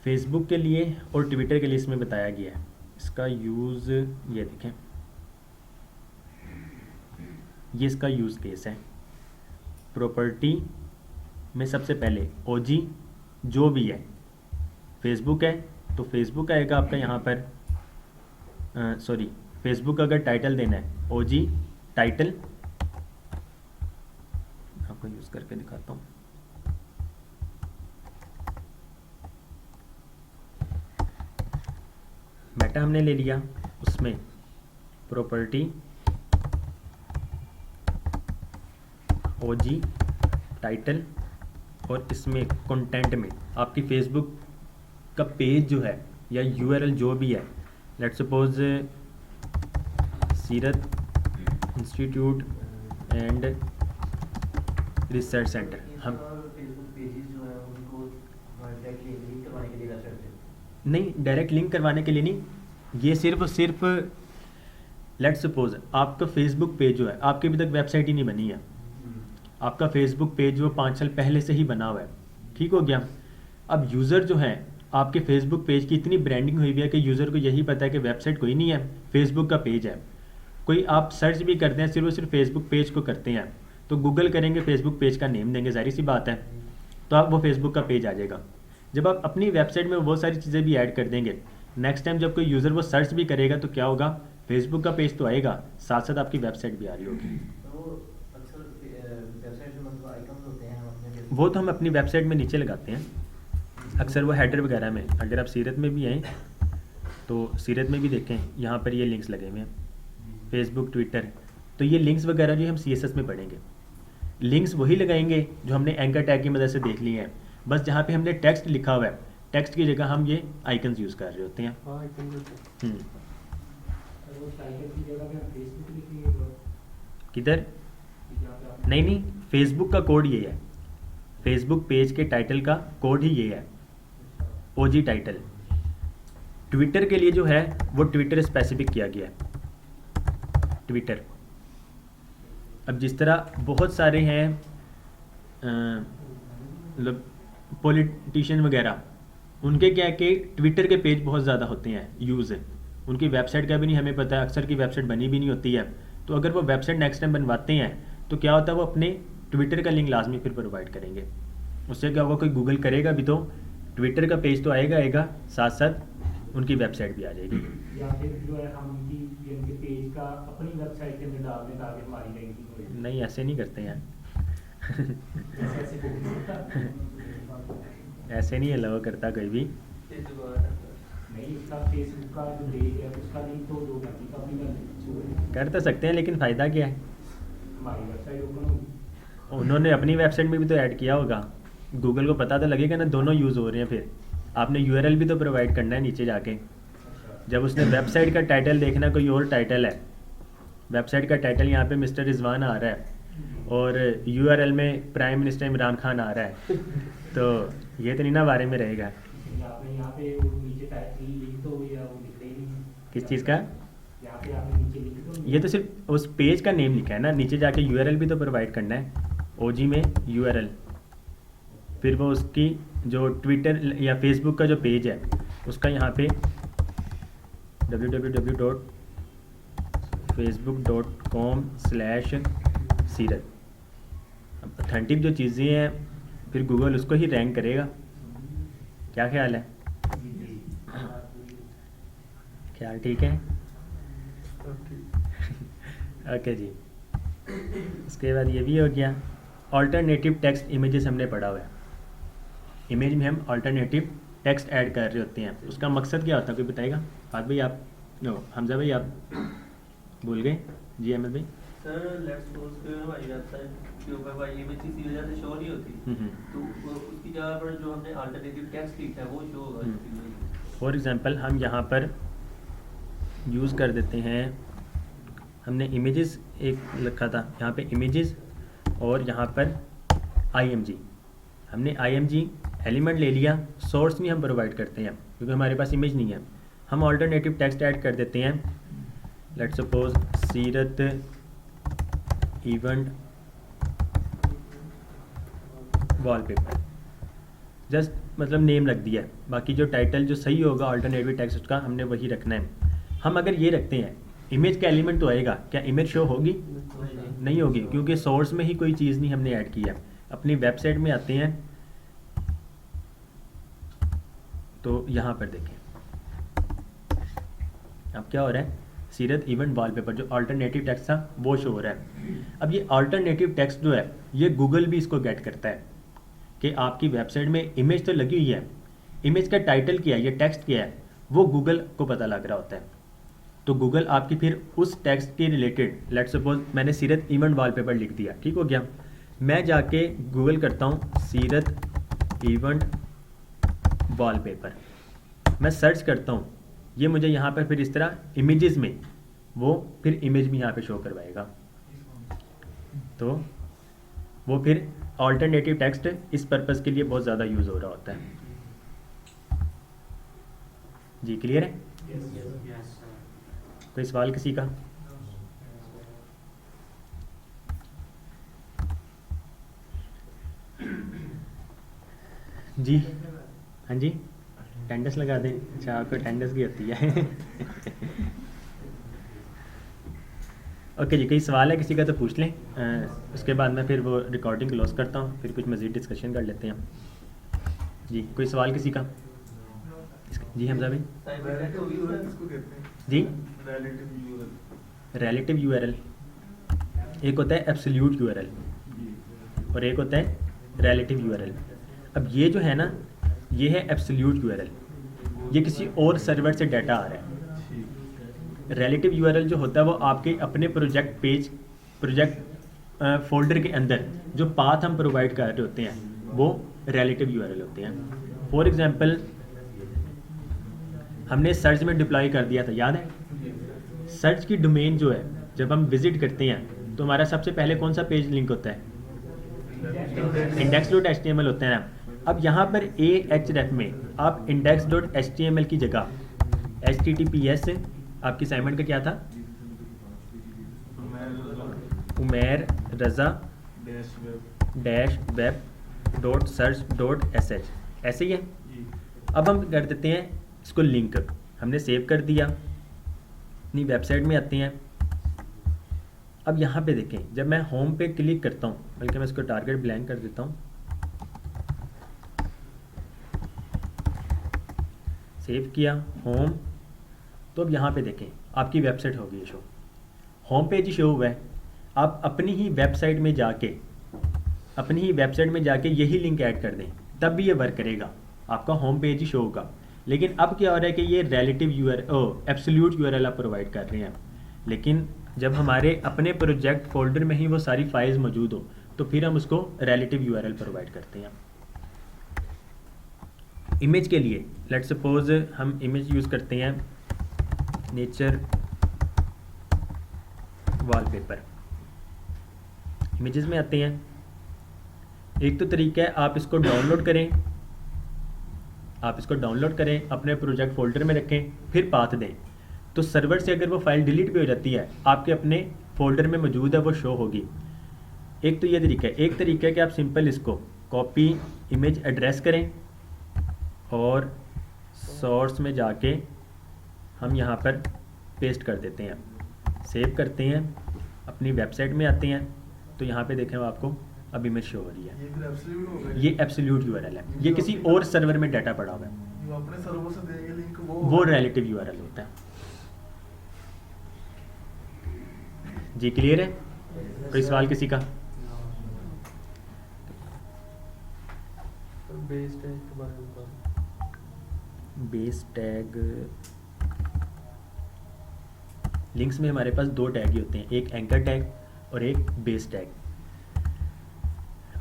A: फेसबुक के लिए और ट्विटर के लिए इसमें बताया गया है। इसका यूज़ ये देखें, ये इसका यूज़ केस है। प्रॉपर्टी में सबसे पहले ओजी जो भी है, फेसबुक है तो फेसबुक आएगा आपका यहाँ पर, सॉरी फेसबुक अगर टाइटल देना है ओजी टाइटल, आपको यूज़ करके दिखाता हूँ। मेटा हमने ले लिया, उसमें प्रॉपर्टी ओजी टाइटल, और इसमें कंटेंट में आपकी फेसबुक का पेज जो है या यूआरएल जो भी है, लेट्स सपोज सीरत इंस्टीट्यूट एंड रिसर्च सेंटर, हम
F: फेसबुक पेजेस जो है उनको डायरेक्टली लिंक करवाने के लिए वेबसाइट पे
A: नहीं, डायरेक्ट लिंक करवाने के लिए नहीं, ये सिर्फ लेट्स सपोज आपका फेसबुक पेज जो है, आपकी अभी तक वेबसाइट ही नहीं बनी है, आपका फेसबुक पेज जो 5 साल पहले से ही बना हुआ है, ठीक हो गया। अब यूज़र जो है आपके फेसबुक पेज की इतनी ब्रांडिंग हुई हुई है कि यूज़र को यही पता है कि वेबसाइट कोई नहीं है, फेसबुक का पेज है। कोई आप सर्च भी करते हैं सिर्फ फेसबुक पेज को करते हैं, तो गूगल करेंगे, फेसबुक पेज का नेम देंगे, जाहिर सी बात है, तो आप वो फेसबुक का पेज आ जाएगा। जब आप अपनी वेबसाइट में वो सारी चीज़ें भी ऐड कर देंगे, नेक्स्ट टाइम जब कोई यूज़र वो सर्च भी करेगा तो क्या होगा, फेसबुक का पेज तो आएगा, साथ साथ आपकी वेबसाइट भी आ रही होगी।
F: तो अक्सर वेबसाइट में मतलब आइकन्स होते हैं हम अपने
A: वो तो हम अपनी वेबसाइट में नीचे लगाते हैं, अक्सर वो हेडर वगैरह में। अगर आप सीरत में भी आएँ तो सीरत में भी देखें, यहाँ पर ये लिंक्स लगे हुए हैं, फेसबुक ट्विटर, तो ये लिंक्स वगैरह जो हम CSS में पढ़ेंगे, लिंक्स वही लगाएंगे जो हमने एंकर टैग की मदद से देख लिए हैं, बस जहाँ पे हमने टेक्स्ट लिखा हुआ है, टेक्स्ट की जगह हम ये आइकन्स यूज़ कर रहे होते हैं।
C: हाँ आइकन करते हैं।
D: और वो टाइटल की जगह पे हम फेसबुक लिखेंगे और
A: किधर?
D: जहाँ पे आप
A: नहीं, फेसबुक का कोड ये है, फेसबुक पेज के टाइटल का कोड ही ये है, ओजी टाइटल। ट्विटर के लिए जो है वो ट्विटर स्पेसिफिक किया गया है, ट्विटर। अब जिस तरह बहुत सारे हैं मतलब पॉलिटिशियन वगैरह, उनके क्या है कि ट्विटर के पेज बहुत ज़्यादा होते हैं यूज़, उनकी वेबसाइट का भी नहीं हमें पता है, अक्सर की वेबसाइट बनी भी नहीं होती है। तो अगर वो वेबसाइट नेक्स्ट टाइम बनवाते हैं तो क्या होता है, वो अपने ट्विटर का लिंक लाजमी फिर प्रोवाइड करेंगे। उससे क्या होगा, कोई गूगल करेगा भी तो ट्विटर का पेज तो आएगा, साथ साथ उनकी वेबसाइट भी आ जाएगी।
D: या फिर जो है हम उनके पेज का अपनी वेबसाइट के अंदर डाल दें ताकि हमारी रैंकिंग हो जाए।
A: नहीं, ऐसे नहीं करते हैं
D: ऐसे हो नहीं सकता।
A: ऐसे नहीं अलाउ करता कोई भी।
E: ये जुगाड़ है।
D: नहीं, उसका फेसबुक का जो पेज है उसका लिंक तो जो मर्जी कॉपी कर
A: कर तो सकते हैं, लेकिन फ़ायदा क्या है,
D: हमारी वेबसाइट ओपन होगी।
A: उन्होंने अपनी वेबसाइट में भी तो ऐड किया होगा, गूगल को पता तो लगेगा ना दोनों यूज़ हो रहे हैं। फिर आपने यूआरएल भी तो प्रोवाइड करना है नीचे जाके। जब उसने वेबसाइट का टाइटल देखना कोई और टाइटल है, वेबसाइट का टाइटल यहाँ पे मिस्टर रिजवान आ रहा है और यूआरएल में प्राइम मिनिस्टर इमरान खान आ रहा है, तो ये तो नहीं ना बारे में रहेगा।
D: आपने यहाँ पे वो नीचे टाइटल लिंक तो या वो लिख रही नहीं।
A: किस चीज़ का?
D: यहाँ पे आपने नीचे लिंक तो नहीं।
A: ये तो सिर्फ उस पेज का नेम लिखा है ना, नीचे जाके यूआरएल भी तो प्रोवाइड करना है, ओजी में यूआरएल। फिर वो उसकी जो ट्विटर या फेसबुक का जो पेज है उसका यहाँ पे www.facebook.com/सीरत। अब ऑथेंटिक जो चीज़ें हैं फिर गूगल उसको ही रैंक करेगा। क्या ख्याल है? ख्याल ठीक है? ओके जी। उसके बाद ये भी हो गया। ऑल्टरनेटिव टेक्स्ट इमेजेस हमने पढ़ा हुआ है। इमेज में हम ऑल्टरनेटिव टेक्स्ट ऐड कर रहे होते हैं, उसका मकसद क्या होता है, कोई बताएगा? बात भाई आप, नो हमजा भाई आप भूल गए? जी अहमद भाई।
E: सर लेट्स सपोज कि हमारी वेबसाइट के ऊपर भाई इमेज किसी वजह से शो नहीं होती, तो उसकी जगह पर जो हमने अल्टरनेटिव टेक्स्ट लिखा है वो शो होगा।
A: फॉर एग्जांपल हम यहाँ पर यूज़ कर देते हैं, हमने इमेजेस एक लिखा था यहाँ पे इमेजेस, और यहाँ पर IMG, हमने IMG एलिमेंट ले लिया। सोर्स भी हम प्रोवाइड करते हैं क्योंकि हमारे पास इमेज नहीं है। हम ऑल्टरनेटिव टेक्स्ट ऐड कर देते हैं, लेट्स सपोज सीरत इवेंट वॉलपेपर, जस्ट मतलब नेम रख दिया है। बाकी जो टाइटल जो सही होगा ऑल्टरनेटिव टेक्स्ट उसका हमने वही रखना है। हम अगर ये रखते हैं इमेज का एलिमेंट तो आएगा, क्या इमेज शो होगी? नहीं होगी, क्योंकि सोर्स में ही कोई चीज़ नहीं हमने ऐड किया। अपनी वेबसाइट में आते हैं तो यहाँ पर देखें अब क्या हो रहा है, सीरत इवेंट वॉलपेपर जो अल्टरनेटिव टेक्स्ट था वो शो हो रहा है। अब ये अल्टरनेटिव टेक्स्ट जो है ये गूगल भी इसको गेट करता है कि आपकी वेबसाइट में इमेज तो लगी हुई है, इमेज का टाइटल क्या है, ये टेक्स्ट क्या है, वो गूगल को पता लग रहा होता है। तो गूगल आपकी फिर उस टेक्स्ट के रिलेटेड, लेट्स सपोज मैंने सीरत इवेंट वॉलपेपर लिख दिया, ठीक हो गया। मैं जाके गूगल करता हूँ सीरत इवेंट वॉलपेपर, मैं सर्च करता हूँ, ये मुझे यहाँ पर फिर इस तरह इमेजेस में वो फिर इमेज भी यहाँ पे शो करवाएगा। तो वो फिर ऑल्टरनेटिव टेक्स्ट इस पर्पज़ के लिए बहुत ज़्यादा यूज़ हो रहा होता है। जी क्लियर है? कोई सवाल किसी का? जी हाँ जी, अटेंडेंस लगा दें। अच्छा आपको अटेंडेंस भी होती है ओके जी, कोई सवाल है किसी का तो पूछ लें, उसके बाद मैं फिर वो रिकॉर्डिंग क्लोज करता हूँ, फिर कुछ मज़ीद डिस्कशन कर लेते हैं। जी कोई सवाल किसी का? जी हमजा भाई। जी रिलेटिव यूआरएल एक होता है एब्सोल्यूट यूआरएल और एक होता है रिलेटिव यूआरएल। अब ये जो है ना, ये है एब्सोल्यूट यूआरएल, ये किसी और सर्वर से डाटा आ रहा है। रिलेटिव यूआरएल जो होता है वो आपके अपने प्रोजेक्ट पेज, प्रोजेक्ट फोल्डर के अंदर जो पाथ हम प्रोवाइड कर रहे होते हैं वो रिलेटिव यूआरएल होते हैं। फॉर एग्जांपल हमने सर्च में डिप्लॉय कर दिया था, याद है? सर्च की डोमेन जो है जब हम विजिट करते हैं तो हमारा सबसे पहले कौन सा पेज लिंक होता है? index.html होता है ना। अब यहाँ पर ahref में आप index.html की जगह https, आपकी असाइनमेंट का क्या था? उमैर रज़ा -web.search.sh, ऐसे ही है। अब हम कर देते हैं इसको लिंक, हमने सेव कर दिया, अपनी वेबसाइट में आते हैं। अब यहाँ पे देखें, जब मैं होम पे क्लिक करता हूँ, बल्कि मैं इसको टारगेट ब्लैंक कर देता हूँ, सेव किया होम, तो अब यहाँ पे देखें आपकी वेबसाइट होगी शो, होम पेज ही शो हुआ है। आप अपनी ही वेबसाइट में जाके यही लिंक ऐड कर दें, तब भी ये वर्क करेगा, आपका होम पेज ही शो होगा। लेकिन अब क्या हो रहा है कि ये रिलेटिव एब्सोल्यूट यूआरएल आप प्रोवाइड कर रहे हैं। लेकिन जब हमारे अपने प्रोजेक्ट फोल्डर में ही वो सारी फाइल्स मौजूद हो, तो फिर हम उसको रिलेटिव यूआरएल प्रोवाइड करते हैं। इमेज के लिए लेट्स सपोज हम इमेज यूज़ करते हैं नेचर वॉलपेपर। इमेजेस में आते हैं, एक तो तरीका है आप इसको डाउनलोड करें, अपने प्रोजेक्ट फोल्डर में रखें, फिर पाथ दें, तो सर्वर से अगर वो फाइल डिलीट भी हो जाती है, आपके अपने फोल्डर में मौजूद है, वो शो होगी। एक तो ये तरीका है। एक तरीका है कि आप सिंपल इसको कॉपी इमेज एड्रेस करें और सोर्स में जाके हम यहाँ पर पेस्ट कर देते हैं, सेव करते हैं, अपनी वेबसाइट में आते हैं, तो यहाँ पे देखें आपको अब इमेज शो हो रही है।
C: ये फिर एब्सोल्यूट हो गया।
A: ये एब्सोल्यूट यूआरएल है, ये किसी और सर्वर में डाटा पड़ा हुआ है,
C: जो अपने सर्वर से देंगे लिंक
A: वो रिलेटिव यूआरएल होता है। जी क्लियर है? कोई सवाल किसी का?
B: बेस टैग के बारे में बताओ।
A: बेस टैग, लिंक्स में हमारे पास दो टैग ही होते हैं, एक एंकर टैग और एक बेस टैग।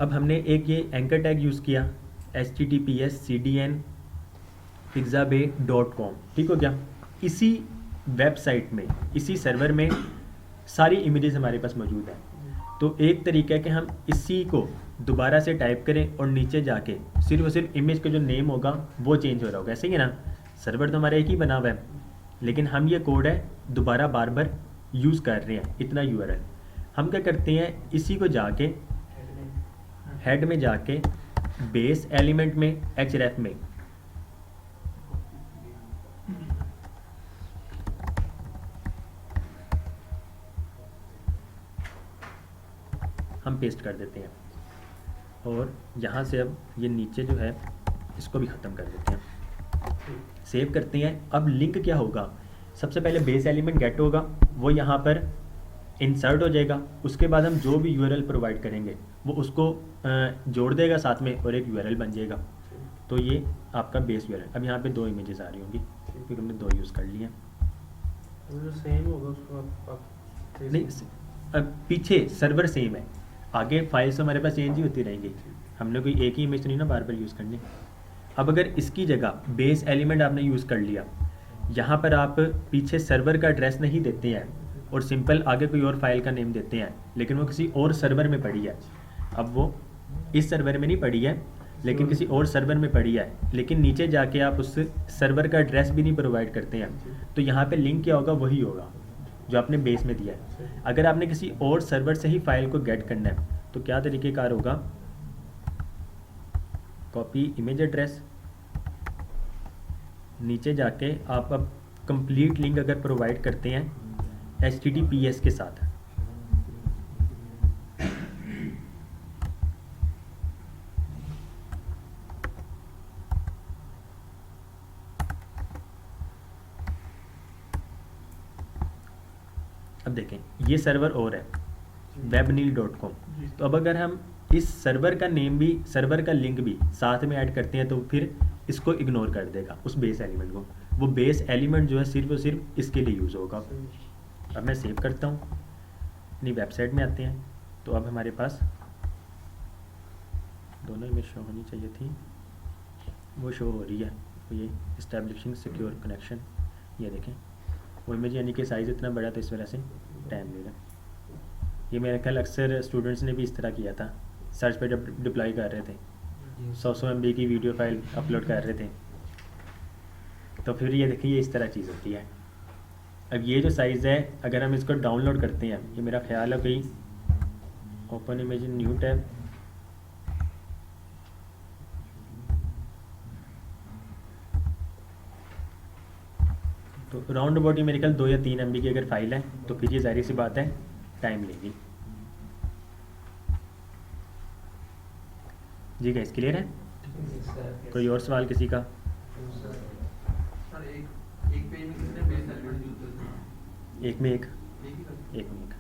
A: अब हमने एक ये एंकर टैग यूज़ किया https://cdn/pixabay.com, ठीक हो गया। इसी वेबसाइट में, इसी सर्वर में सारी इमेजेस हमारे पास मौजूद है। तो एक तरीका है कि हम इसी को दोबारा से टाइप करें और नीचे जाके सिर्फ और सिर्फ इमेज का जो नेम होगा वो चेंज हो रहा होगा, ऐसे ही है ना। सर्वर तो हमारा एक ही बना हुआ है, लेकिन हम ये कोड है दोबारा बार बार यूज़ कर रहे हैं, इतना यूआरएल। हम क्या करते हैं, इसी को जाके हेड में जाके बेस एलिमेंट में href में हम पेस्ट कर देते हैं और यहाँ से अब ये नीचे जो है इसको भी ख़त्म कर देते हैं, सेव करते हैं। अब लिंक क्या होगा, सबसे पहले बेस एलिमेंट गेट होगा, वो यहाँ पर इंसर्ट हो जाएगा। उसके बाद हम जो भी यूआरएल प्रोवाइड करेंगे वो उसको जोड़ देगा साथ में और एक यूआरएल बन जाएगा। तो ये आपका बेस यूआरएल। अब यहाँ पे दो इमेजेस आ रही होंगी क्योंकि हमने दो यूज़ कर लिए हैं।
B: जो सेम होगा उसको आप
A: नहीं, अब पीछे सर्वर सेम है, आगे फाइल्स हमारे पास चेंज ही होती रहेंगी, हमने कोई एक ही इमेज तो नहीं ना बार बार यूज़ करनी। अब अगर इसकी जगह बेस एलिमेंट आपने यूज़ कर लिया, यहाँ पर आप पीछे सर्वर का एड्रेस नहीं देते हैं और सिंपल आगे कोई और फाइल का नेम देते हैं, लेकिन वो किसी और सर्वर में पड़ी है। अब वो इस सर्वर में नहीं पड़ी है लेकिन किसी और सर्वर में पड़ी है, लेकिन नीचे जाके आप उस सर्वर का एड्रेस भी नहीं प्रोवाइड करते हैं, तो यहाँ पे लिंक क्या होगा, वही होगा जो आपने बेस में दिया है। अगर आपने किसी और सर्वर से ही फाइल को गेट करना है तो क्या तरीक़ेकार होगा, कॉपी इमेज एड्रेस, नीचे जाके आप अब कंप्लीट लिंक अगर प्रोवाइड करते हैं HTTPS के साथ, अब देखें ये सर्वर और है webnil.com, तो अब अगर हम इस सर्वर का नेम भी, सर्वर का लिंक भी साथ में ऐड करते हैं तो फिर इसको इग्नोर कर देगा उस बेस एलिमेंट को। वो बेस एलिमेंट जो है सिर्फ और सिर्फ इसके लिए यूज़ होगा। अब मैं सेव करता हूँ, अपनी वेबसाइट में आते हैं, तो अब हमारे पास दोनों इमेज शो होनी चाहिए थी, वो शो हो रही है। तो ये इस्टेब्लिशिंग सिक्योर कनेक्शन, ये देखें वो इमेज यानी कि साइज़ इतना बड़ा तो इस वजह से टाइम ले रहा। ये मेरा ख्याल अक्सर स्टूडेंट्स ने भी इस तरह किया था, सर्च पे जब डिप्लॉय कर रहे थे 100 MB की वीडियो फाइल अपलोड कर रहे थे, तो फिर ये देखिए ये इस तरह चीज़ होती है। अब ये जो साइज़ है अगर हम इसको डाउनलोड करते हैं, ये मेरा ख्याल है कोई open image in new tab, तो राउंड अबाउट मेरे ख्याल 2 या 3 MB की अगर फाइल है तो फिर ये जाहिर सी बात है टाइम लेगी। जी गाइस क्लियर है? कोई और सवाल किसी का?
C: सर एक पेज में कितने बेस एलिमेंट यूज करते हैं?
A: एक में एक
C: एक ही करते हैं?
A: एक में एक